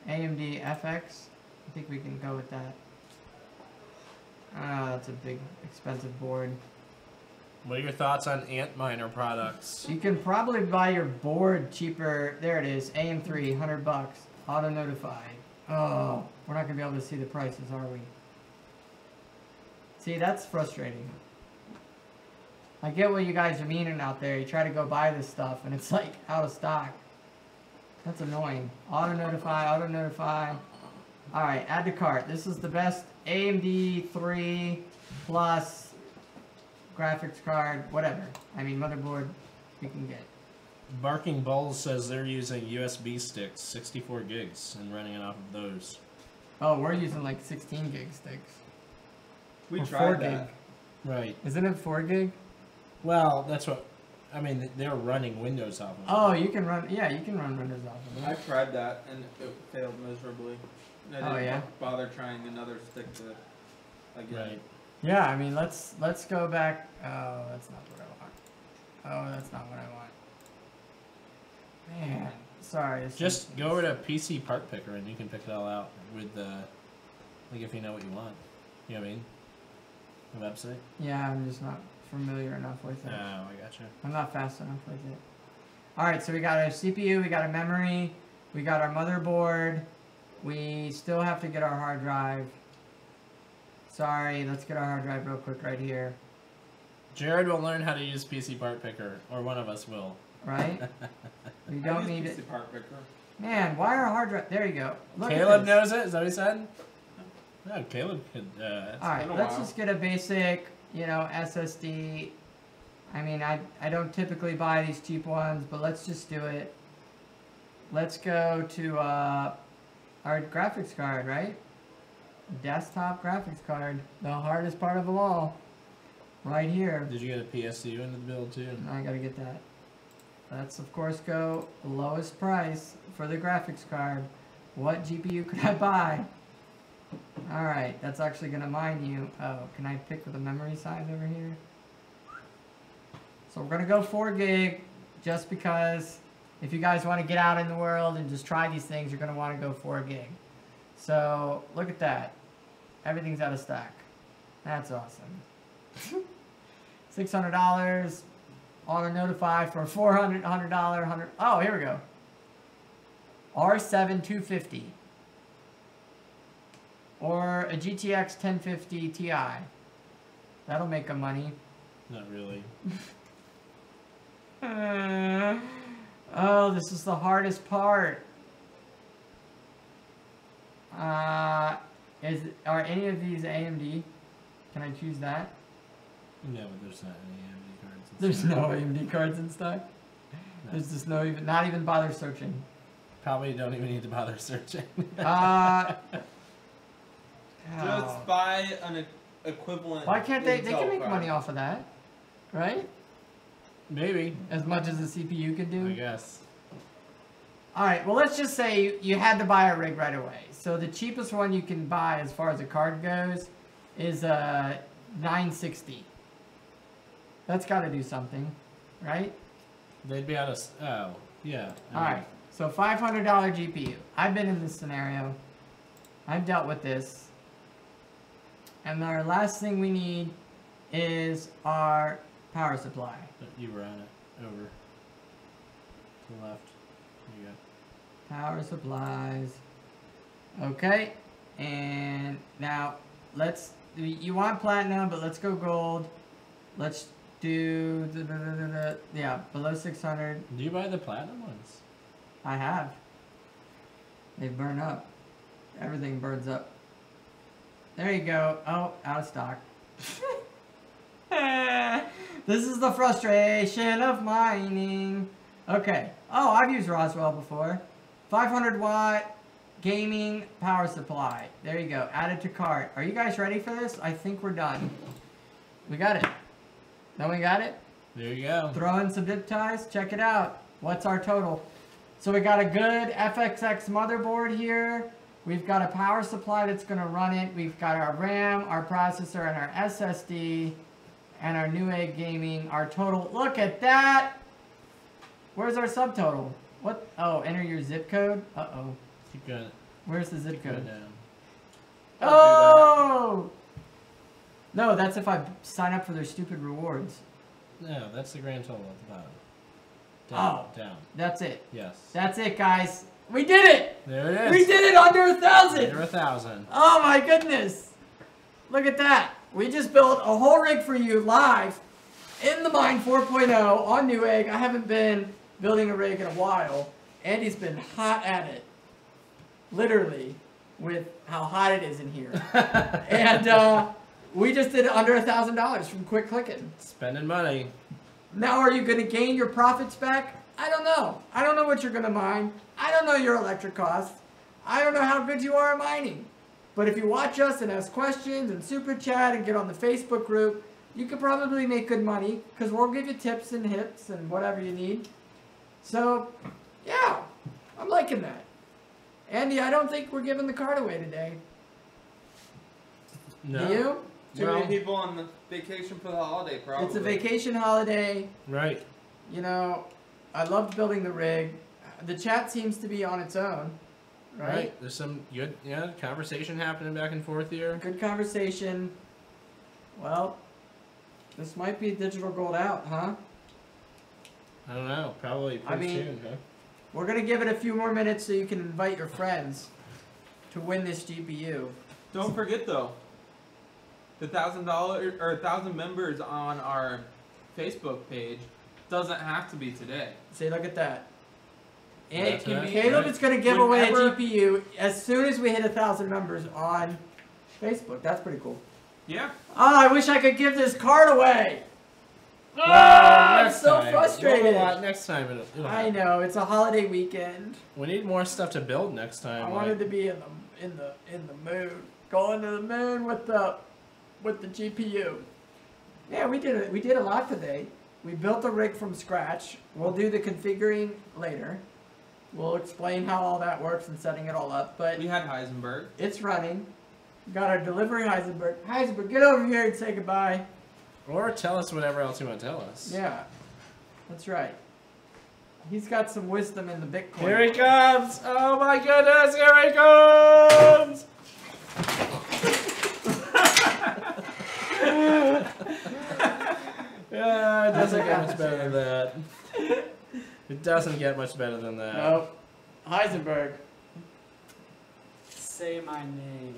AMD FX? I think we can go with that. That's a big, expensive board. What are your thoughts on Antminer products? You can probably buy your board cheaper. There it is, AM3, $100. Auto notify. Oh, we're not gonna be able to see the prices, are we? See, that's frustrating. I get what you guys are meaning out there. You try to go buy this stuff and it's like out of stock. That's annoying. Auto notify, auto notify. Alright, add to cart. This is the best AMD 3 plus graphics card, whatever. I mean, motherboard you can get. Barking Bulls says they're using USB sticks, 64 gigs, and running it off of those. Oh, we're using like 16 gig sticks. We Or tried 4 that. gig. Right. Isn't it 4 gig? Well, that's what... I mean, they're running Windows off of it. Oh, you can run, yeah, you can run Windows off of I it. tried that and it failed miserably. I didn't yeah? bother trying another stick to again. Right. Yeah, I mean, let's go back. Oh, that's not what I want. Oh, that's not what I want. Man, sorry. Just go over to PC Part Picker and you can pick it all out with the, like if you know what you want. You know what I mean? The website. Yeah, I'm just not familiar enough with it. Oh, I gotcha. I'm not fast enough with it. All right, so we got our CPU, we got a memory, we got our motherboard. We still have to get our hard drive. Sorry, let's get our hard drive real quick right here. Jared will learn how to use PC Part Picker, or one of us will. Right? We don't need it. PC Part Picker. Man, why are hard drive? There you go. Look Caleb at this. knows it. Is that what he said? No, Caleb could. All right, let's just get a basic, you know, SSD. I mean, I don't typically buy these cheap ones, but let's just do it. Let's go to our graphics card, right? Desktop graphics card, the hardest part of them all, right here. Did you get a PSU into the build too? I gotta get that. Let's of course go lowest price for the graphics card. What GPU could I buy? All right, that's actually gonna mine you. Oh, can I pick with the memory size over here? So we're gonna go 4 gig, just because if you guys want to get out in the world and just try these things, you're gonna want to go 4 gig. So look at that. Everything's out of stock. That's awesome. $600. Auto notify for $100. Oh, here we go. R7 250. Or a GTX 1050 Ti. That'll make them money. Not really. Oh, this is the hardest part. Are any of these AMD? Can I choose that? No, but there's not any AMD cards. There's no AMD cards in stock. No. There's just not even bother searching. Probably don't even need to bother searching. Just buy an equivalent. Why can't they? They Intel can make card. money off of that, right? Maybe. As much as the CPU can do. I guess. All right. Well, let's just say you had to buy a rig right away. So the cheapest one you can buy, as far as a card goes, is a 960. That's got to do something, right? They'd be out of. Oh, yeah. All right. So $500 GPU. I've been in this scenario. I've dealt with this. And our last thing we need is our power supply. You were on it. Over. To the left. There you go. Power supplies. Okay. And now let's. You want platinum, but let's go gold. Let's do yeah, below 600. Do you buy the platinum ones? I have. They burn up. Everything burns up. There you go. Oh, out of stock. This is the frustration of mining. Okay. Oh, I've used Roswell before. 500 watt gaming power supply. There you go. Added to cart. Are you guys ready for this? I think we're done. We got it. Then we got it. There you go. Throw in some zip ties. Check it out. What's our total? So we got a good FXX motherboard here. We've got a power supply that's going to run it. We've got our RAM, our processor, and our SSD, and our Newegg gaming. Our total, look at that! Where's our subtotal? What? Oh, enter your zip code? Uh-oh. Keep going. Where's the zip Go code? down. Oh! No, that's if I sign up for their stupid rewards. No, that's the grand total at the bottom. Oh. Down. That's it. Yes. That's it, guys. We did it! There it is. We did it under 1,000! Under 1,000. Oh my goodness! Look at that! We just built a whole rig for you live in the Mine 4.0 on Newegg. I haven't been building a rig in a while. Andy's been hot at it. Literally, with how hot it is in here. And we just did it under $1,000 from quick clicking. Spending money. Now are you going to gain your profits back? I don't know. I don't know what you're going to mine. I don't know your electric costs. I don't know how good you are at mining. But if you watch us and ask questions and super chat and get on the Facebook group, you could probably make good money because we'll give you tips and hips and whatever you need. So, yeah, I'm liking that. Andy, I don't think we're giving the card away today. No. Do you? Too many people on the vacation for the holiday, probably. It's a vacation holiday. Right. You know, I loved building the rig. The chat seems to be on its own, right? There's some good, conversation happening back and forth here. Good conversation. Well, this might be digital gold out, huh? I don't know. Probably pretty soon, huh? We're going to give it a few more minutes so you can invite your friends to win this GPU. Don't forget though, the $1,000 or 1,000 members on our Facebook page doesn't have to be today. See, look at that. And It can be, Caleb right? is going to give away a Whenever- GPU as soon as we hit 1,000 members on Facebook. That's pretty cool. Yeah. Oh, I wish I could give this card away. Well, I'm next so time. frustrated. Well, next time it'll I know, it's a holiday weekend. We need more stuff to build next time. I wanted to be in the mood, going to the moon with the GPU. Yeah, we did a lot today. We built a rig from scratch. We'll do the configuring later. We'll explain how all that works and setting it all up. But We had Heisenberg. it's running. We got our delivery, Heisenberg. Heisenberg, get over here and say goodbye. Or tell us whatever else you want to tell us. Yeah, that's right. He's got some wisdom in the Bitcoin. Here he comes! Oh my goodness, here he comes! Yeah, it doesn't get much better than that. It doesn't get much better than that. Nope. Heisenberg. Say my name.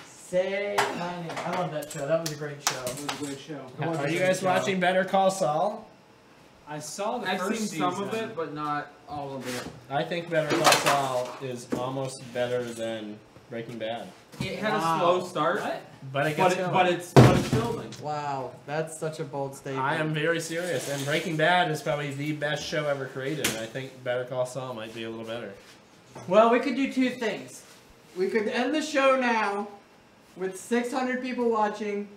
Say my name. I love that show. That was a great show. It was a great show. Are you guys watching Better Call Saul? I saw the I've first seen season. some of it, but not all of it. I think Better Call Saul is almost better than Breaking Bad. It had Wow. a slow start, What? But it but, gets going. but it's building. Wow, that's such a bold statement. I am very serious, and Breaking Bad is probably the best show ever created, and I think Better Call Saul might be a little better. Well, we could do two things. We could end the show now with 600 people watching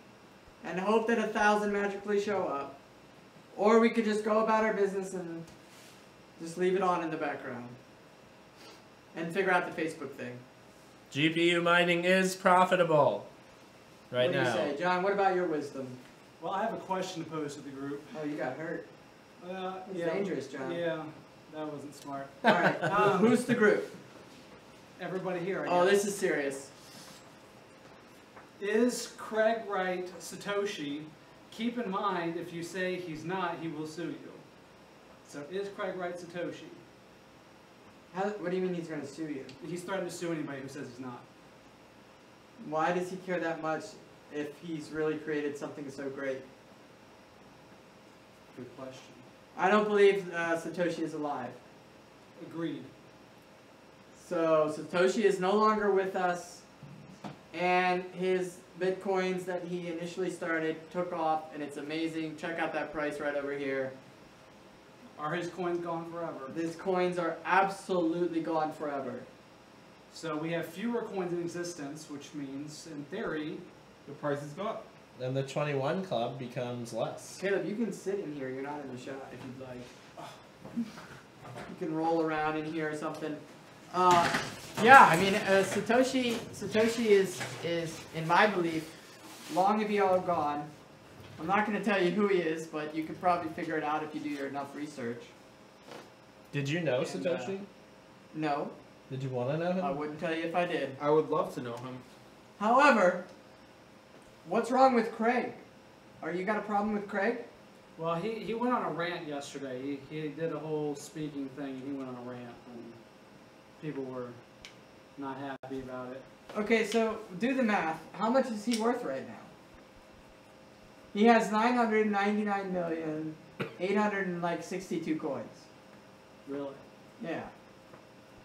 and hope that 1,000 magically show up. Or we could just go about our business and just leave it on in the background. And figure out the Facebook thing. GPU mining is profitable right What do now. you say? John, what about your wisdom? Well, I have a question to pose to the group. Oh, you got hurt. It's Yeah. dangerous, John. Yeah, that wasn't smart. Alright, who's the group? Everybody here, I Oh, guess. this is serious. Is Craig Wright Satoshi? Keep in mind, if you say he's not, he will sue you. So is Craig Wright Satoshi? What do you mean he's going to sue you? He's threatened to sue anybody who says he's not. Why does he care that much if he's really created something so great? Good question. I don't believe Satoshi is alive. Agreed. So Satoshi is no longer with us, and his Bitcoins that he initially started took off, and it's amazing. Check out that price right over here. Are his coins gone forever? These coins are absolutely gone forever. So we have fewer coins in existence, which means, in theory, The prices go up. Then the 21 club becomes less. Caleb, you can sit in here. You're not in the shot if you'd like. You can roll around in here or something. Yeah, I mean, Satoshi is in my belief, long to be all gone. I'm not going to tell you who he is, but you can probably figure it out if you do enough research. Did you know And, Satoshi? No, Did you want to know him? I wouldn't tell you if I did. I would love to know him. However, what's wrong with Craig? You got a problem with Craig? well, he went on a rant yesterday. He did a whole speaking thing, and he went on a rant, and people were not happy about it. Okay, so do the math. How much is he worth right now? He has 999,862 coins. Really. Yeah.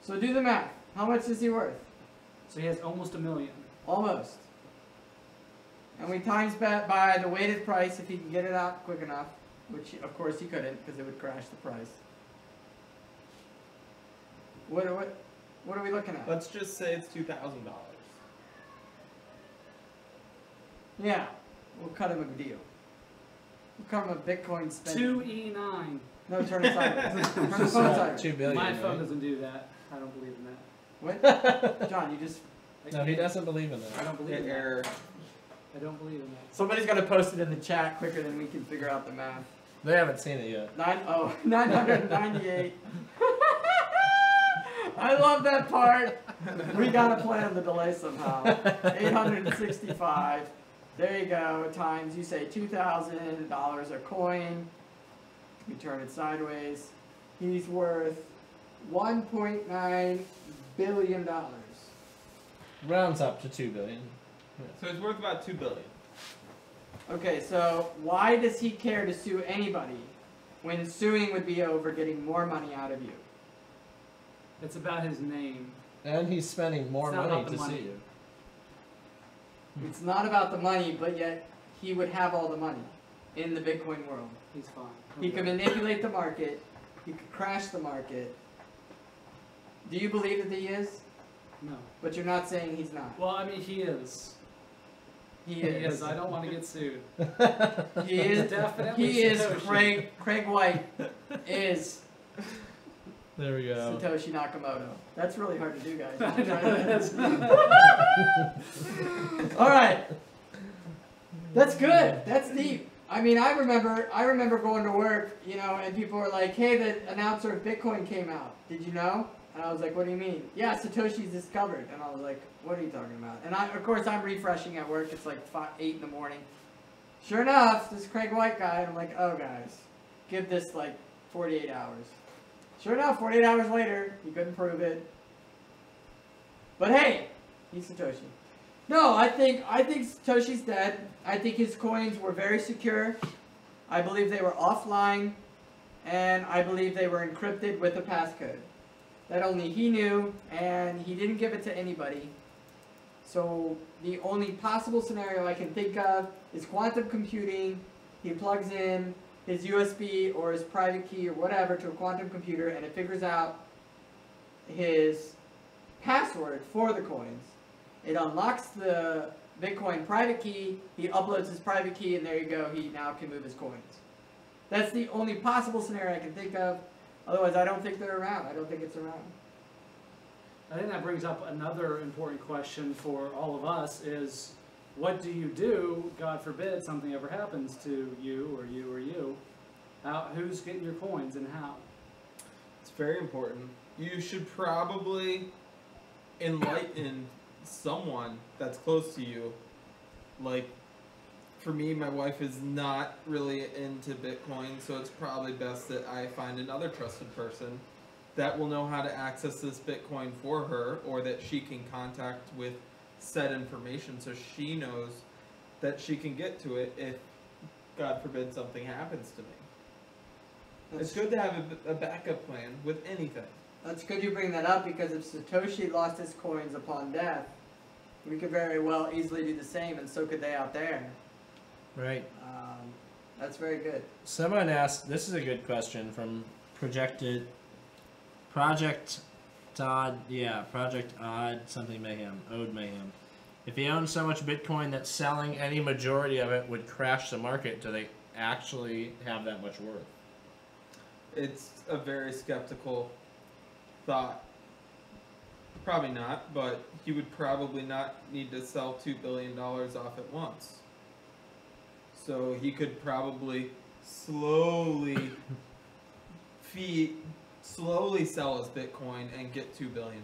So do the math. How much is he worth? So he has almost 1 million. Almost. And we times that by the weighted price if he can get it out quick enough, which of course he couldn't because it would crash the price. What are we looking at? Let's just say it's $2,000. Yeah. We'll cut him a deal. We'll cut him a Bitcoin spending. 2E9. No, turn it sideways. Turn the phone sideways. 2 billion. My phone right? doesn't do that. I don't believe in that. What? John, you just... No, he doesn't believe in I that. don't believe in that. Error. I don't believe in that. Somebody's gonna post it in the chat quicker than we can figure out the math. They haven't seen it yet. 998. I love that part. We gotta plan the delay somehow. 865. There you go. Times, you say $2,000 a coin. We turn it sideways. He's worth $1.9 billion. Rounds up to 2 billion. So it's worth about $2 billion. Okay, so why does he care to sue anybody when suing would be over getting more money out of you? It's about his name. And he's spending more It's not money about to the money. see you. It's not about the money, but yet he would have all the money in the Bitcoin world. He's fine. He could manipulate the market. He could crash the market. Do you believe that he is? No. But you're not saying he's not. Well, I mean, he is. He He is. is. I don't want to get sued. He is. Definitely He is. Satoshi. Craig White is There we go. Satoshi Nakamoto. That's really hard to do, guys. All right. That's good. That's deep. I mean, I remember going to work, you know, and people were like, "Hey, the announcer of Bitcoin came out. Did you know?" And I was like, "What do you mean?" "Yeah, Satoshi's discovered." And I was like, "What are you talking about?" And of course, I'm refreshing at work. It's like 8 in the morning. Sure enough, this Craig White guy. And I'm like, "Oh, guys, give this like 48 hours." Sure enough, 48 hours later, he couldn't prove it. But hey, he's Satoshi. No, I think Satoshi's dead. I think his coins were very secure. I believe they were offline, and I believe they were encrypted with a passcode that only he knew, and he didn't give it to anybody. So the only possible scenario I can think of is quantum computing. He plugs in his USB or his private key or whatever to a quantum computer, and it figures out his password for the coins. It unlocks the Bitcoin private key, he uploads his private key, and there you go, he now can move his coins. That's the only possible scenario I can think of. Otherwise, I don't think they're around. I don't think it's around. I think that brings up another important question for all of us is, what do you do, God forbid, something ever happens to you or you or you? Who's getting your coins and how? It's very important. You should probably enlighten someone that's close to you. Like, for me, my wife is not really into Bitcoin, so it's probably best that I find another trusted person that will know how to access this Bitcoin for her, or that she can contact with said information so she knows that she can get to it if, God forbid, something happens to me. It's good to have a backup plan with anything. That's good you bring that up, because if Satoshi lost his coins upon death, we could very well easily do the same, and so could they out there. Right. That's very good. Someone asked, this is a good question from Project Odd something Mayhem, Ode Mayhem. If he owns so much Bitcoin that selling any majority of it would crash the market, do they actually have that much worth? It's a very skeptical thought. Probably not, but he would probably not need to sell $2 billion off at once. So he could probably slowly sell his Bitcoin and get $2 billion.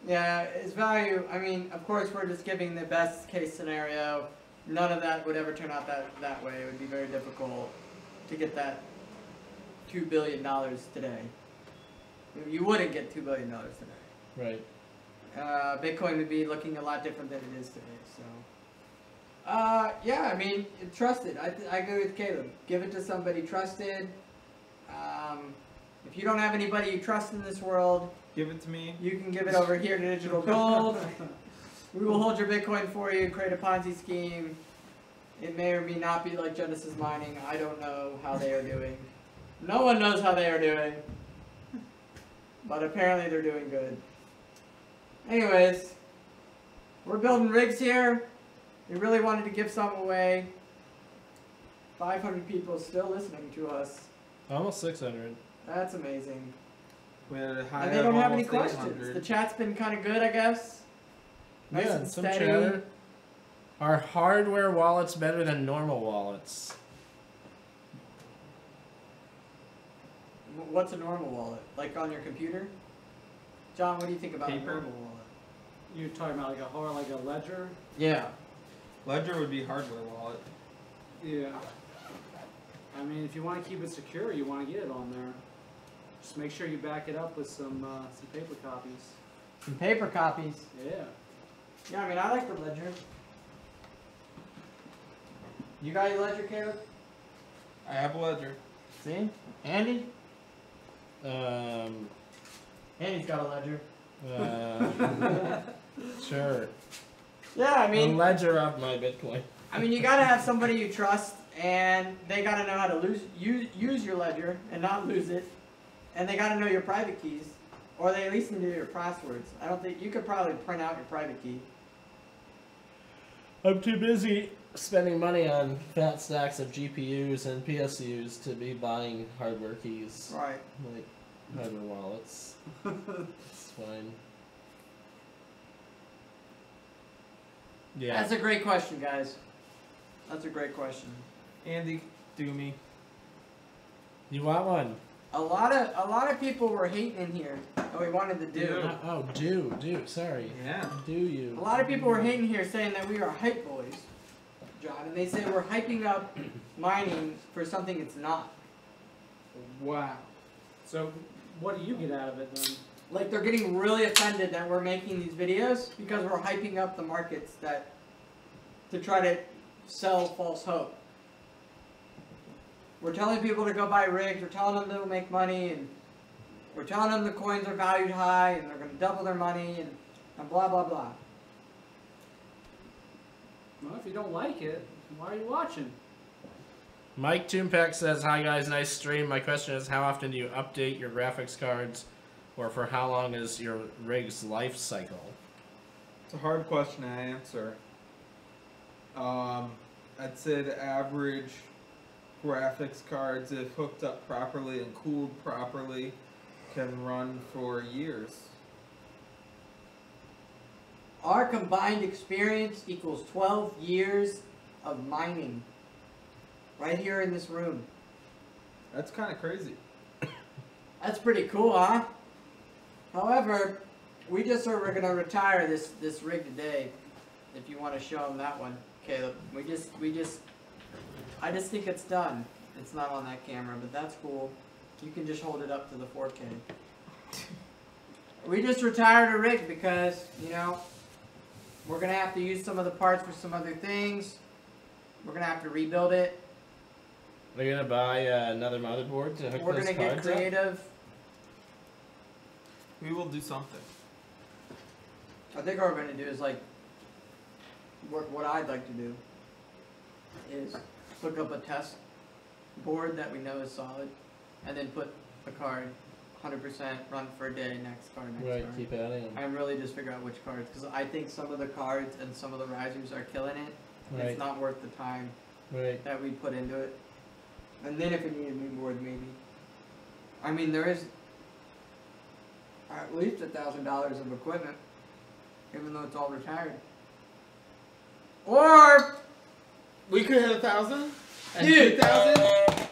Yeah, its value, I mean, of course we're just giving the best case scenario. None of that would ever turn out that way. It would be very difficult to get that $2 billion today. You wouldn't get $2 billion today. Right. Bitcoin would be looking a lot different than it is today. So, yeah, I mean, trusted. I agree with Caleb. Give it to somebody trusted. If you don't have anybody you trust in this world, Give it to me. you can give it over here to Digital Gold. We will hold your Bitcoin for you, create a Ponzi scheme. It may or may not be like Genesis Mining. I don't know how they are doing. No one knows how they are doing. But apparently they're doing good. Anyways, we're building rigs here. We really wanted to give some away. 500 people still listening to us. Almost 600. That's amazing. We had a high And they of don't have any almost questions. 800. The chat's been kind of good, I guess. Nice Yeah, and some steady. chatter. Are hardware wallets better than normal wallets? What's a normal wallet? Like on your computer? John, what do you think about Paper? a normal wallet? You're talking about like a ledger? Yeah. Ledger would be hardware wallet. Yeah. I mean, if you want to keep it secure, you want to get it on there. Just make sure you back it up with some paper copies. Some paper copies. Yeah. Yeah, I mean, I like the ledger. You got your ledger, Caleb? I have a ledger. See? Andy? Um, Andy's got a ledger. Sure. Yeah, I A mean, ledger of my Bitcoin. you gotta have somebody you trust, and they gotta know how to use your ledger and not lose it, and they gotta know your private keys, or they at least need to know your passwords. I don't think you could probably print out your private key. I'm too busy spending money on fat stacks of GPUs and PSUs to be buying hardware keys. Right. Like hardware wallets. It's fine. Yeah. That's a great question, guys. That's a great question. Andy, do me. You want one? A lot of people were hating in here. Oh, we wanted to do. Oh, sorry. Yeah. Do you? A lot of people were hating here saying that we are hype boys, John, and they say we're hyping up mining for something it's not. Wow. So, what do you get out of it then? Like, they're getting really offended that we're making these videos because we're hyping up the markets to try to sell false hope. We're telling people to go buy rigs, we're telling them they'll make money, and we're telling them the coins are valued high, and they're going to double their money, and blah, blah, blah. Well, if you don't like it, why are you watching? Mike Toompack says, "Hi guys, nice stream. My question is, how often do you update your graphics cards, or for how long is your rig's life cycle?" It's a hard question to answer. I'd say the average graphics cards, if hooked up properly and cooled properly, can run for years. Our combined experience equals 12 years of mining. Right here in this room. That's kind of crazy. That's pretty cool, huh? However, we just said we're gonna retire this rig today. If you want to show them that one, Caleb. I just think it's done. It's not on that camera, but that's cool. You can just hold it up to the 4K. We just retired a rig because, you know, we're gonna have to use some of the parts for some other things. We're gonna have to rebuild it. We're gonna buy another motherboard to hook We're those gonna get cards up? creative. We will do something. I think what we're gonna do is like, what I'd like to do is hook up a test board that we know is solid, and then put the card 100% run for a day, next card, next Right, card. keep adding them. I really just figure out which cards, because I think some of the cards and some of the risers are killing it. Right. It's not worth the time Right. that we put into it. And then if we need a new board, maybe. I mean, there is at least $1,000 of equipment, even though it's all retired. Or We could hit 1,000 and Dude. 2,000.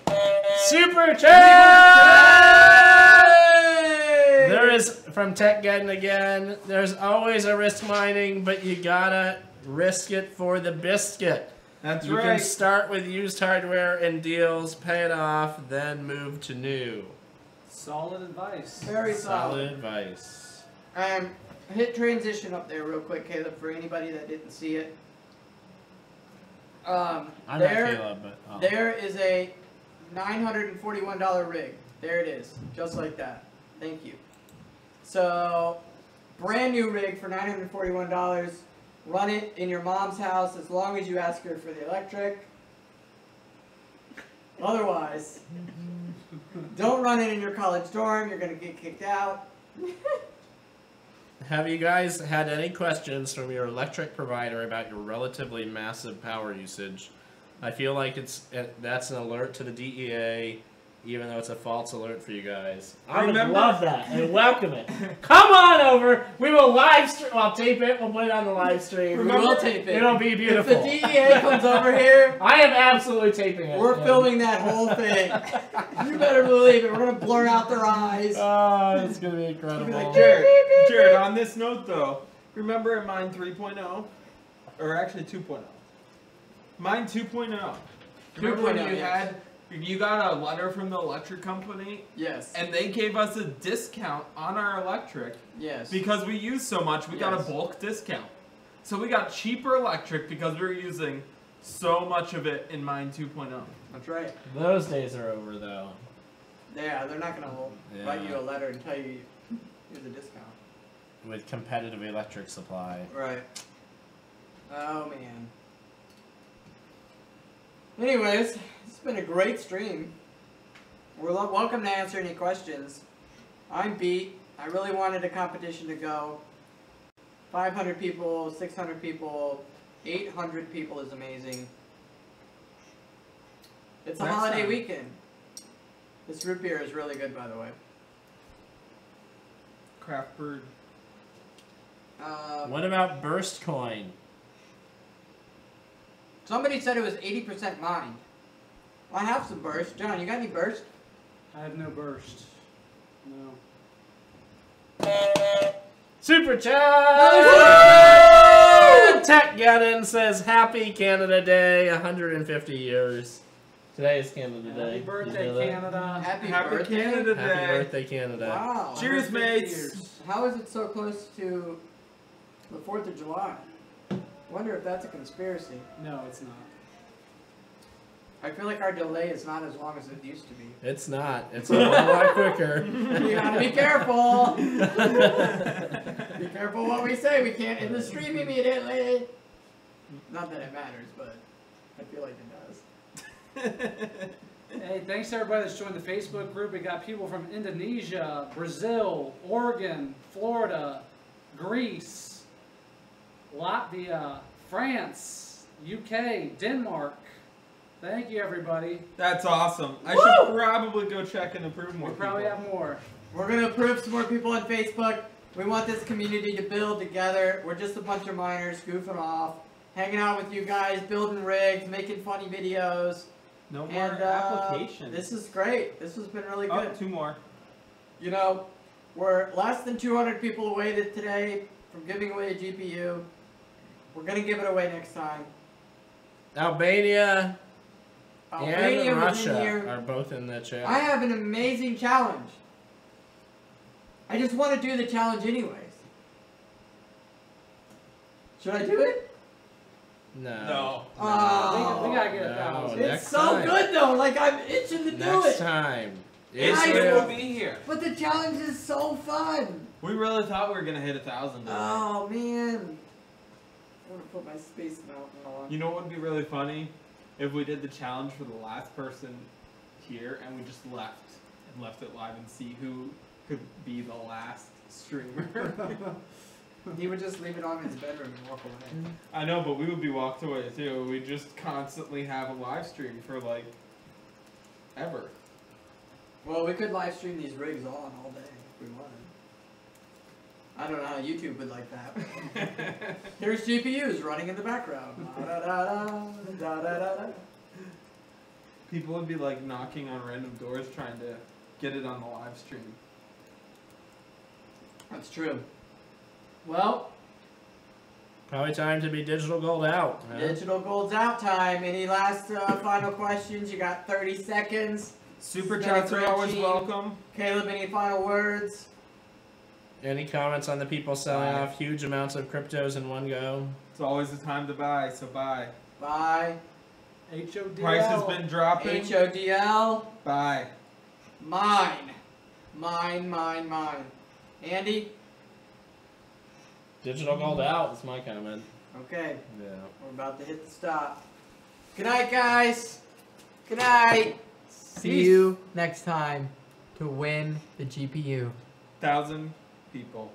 Super chat! Hey! There is, from TechGettin again, there's always a risk mining, but you gotta risk it for the biscuit. That's You right. can start with used hardware and deals, pay it off, then move to new. Solid advice. Very solid. advice. Hit transition up there real quick, Caleb, for anybody that didn't see it. I'm there, not Caleb, but there is a $941 rig. There it is, just like that. Thank you. So, brand new rig for $941. Run it in your mom's house as long as you ask her for the electric. Otherwise, don't run it in your college dorm. You're gonna get kicked out. Have you guys had any questions from your electric provider about your relatively massive power usage? I feel like that's an alert to the DEA, even though it's a false alert for you guys. I would love that and welcome it. Come on over. We will live stream. I'll tape it. We'll put it on the live stream. We will tape it. It'll be beautiful. If the DEA comes over here, I am absolutely taping it. we're filming that whole thing. You better believe it. We're gonna blur out their eyes. Oh, it's gonna be incredible. Like, Jared, on this note though, remember at Mine 3.0? Or actually 2.0. Mine 2.0. Remember when you got a letter from the electric company? Yes. And they gave us a discount on our electric. Yes. Because we used so much, we got a bulk discount. So we got cheaper electric because we were using so much of it in Mine 2.0. That's right. Those days are over, though. Yeah, they're not gonna write you a letter and tell you here's a discount. With competitive electric supply. Right. Oh man. Anyways, it's been a great stream. We're welcome to answer any questions. I'm beat. I really wanted a competition to go. 500 people, 600 people, 800 people is amazing. It's a holiday weekend. This root beer is really good, by the way. Craft brewed. What about Burst Coin? Somebody said it was 80% mined. I have some burst. John, you got any burst? I have no burst. No. Super chat! Tech Gannon says, Happy Canada Day, 150 years. Today is Canada Day. Happy birthday, Canada. Happy Happy birthday. Canada Day. Happy birthday, Canada. Wow. Cheers, 150 mates. years. How is it so close to the 4th of July? Wonder if that's a conspiracy. No, it's not. I feel like our delay is not as long as it used to be. It's not. It's a whole lot quicker. You gotta be careful. Be careful what we say. We can't end the stream immediately. Not that it matters, but I feel like it does. Hey, thanks to everybody that's joined the Facebook group. We got people from Indonesia, Brazil, Oregon, Florida, Greece, Latvia, France, UK, Denmark. Thank you, everybody. That's awesome. I should probably go check and approve more. We probably people. have more. We're gonna approve some more people on Facebook. We want this community to build together. We're just a bunch of miners goofing off, hanging out with you guys, building rigs, making funny videos. No more And applications. this is great. This has been really good. Oh, 2 more. You know, we're less than 200 people away today from giving away a GPU. We're gonna give it away next time. Albania Albania and was in Russia here. are both in the chat. I have an amazing challenge. I just want to do the challenge anyways. Should I do it? No. Oh, We gotta get it No, down. it's next so time. good though. Like I'm itching to do Next it. time. Guys, Israel Israel. will be here. But the challenge is so fun. We really thought we were gonna hit 1,000. Oh man. I want to put my space mountain on. You know what would be really funny? If we did the challenge for the last person here and we just left it live and see who could be the last streamer. He would just leave it on in his bedroom and walk away. I know, but we would be walked away too. We'd just constantly have a live stream for like ever. Well, we could live stream these rigs on all day if we wanted. I don't know how YouTube would like that. Here's GPUs running in the background. People would be like knocking on random doors trying to get it on the live stream. That's true. Well, Probably time to be digital gold out. Huh? digital gold's out time. Any last final questions? You got 30 seconds. Super It's been a chats are great always team. welcome. Caleb, any final words? Any comments on the people selling off huge amounts of cryptos in one go? It's always the time to buy, so buy. Bye. HODL. Price has been dropping. HODL. Buy. Mine. Andy? Digital gold out is my comment. Okay. Yeah. We're about to hit the stop. Good night, guys. Good night. See you next time to win the GPU. 1,000 people.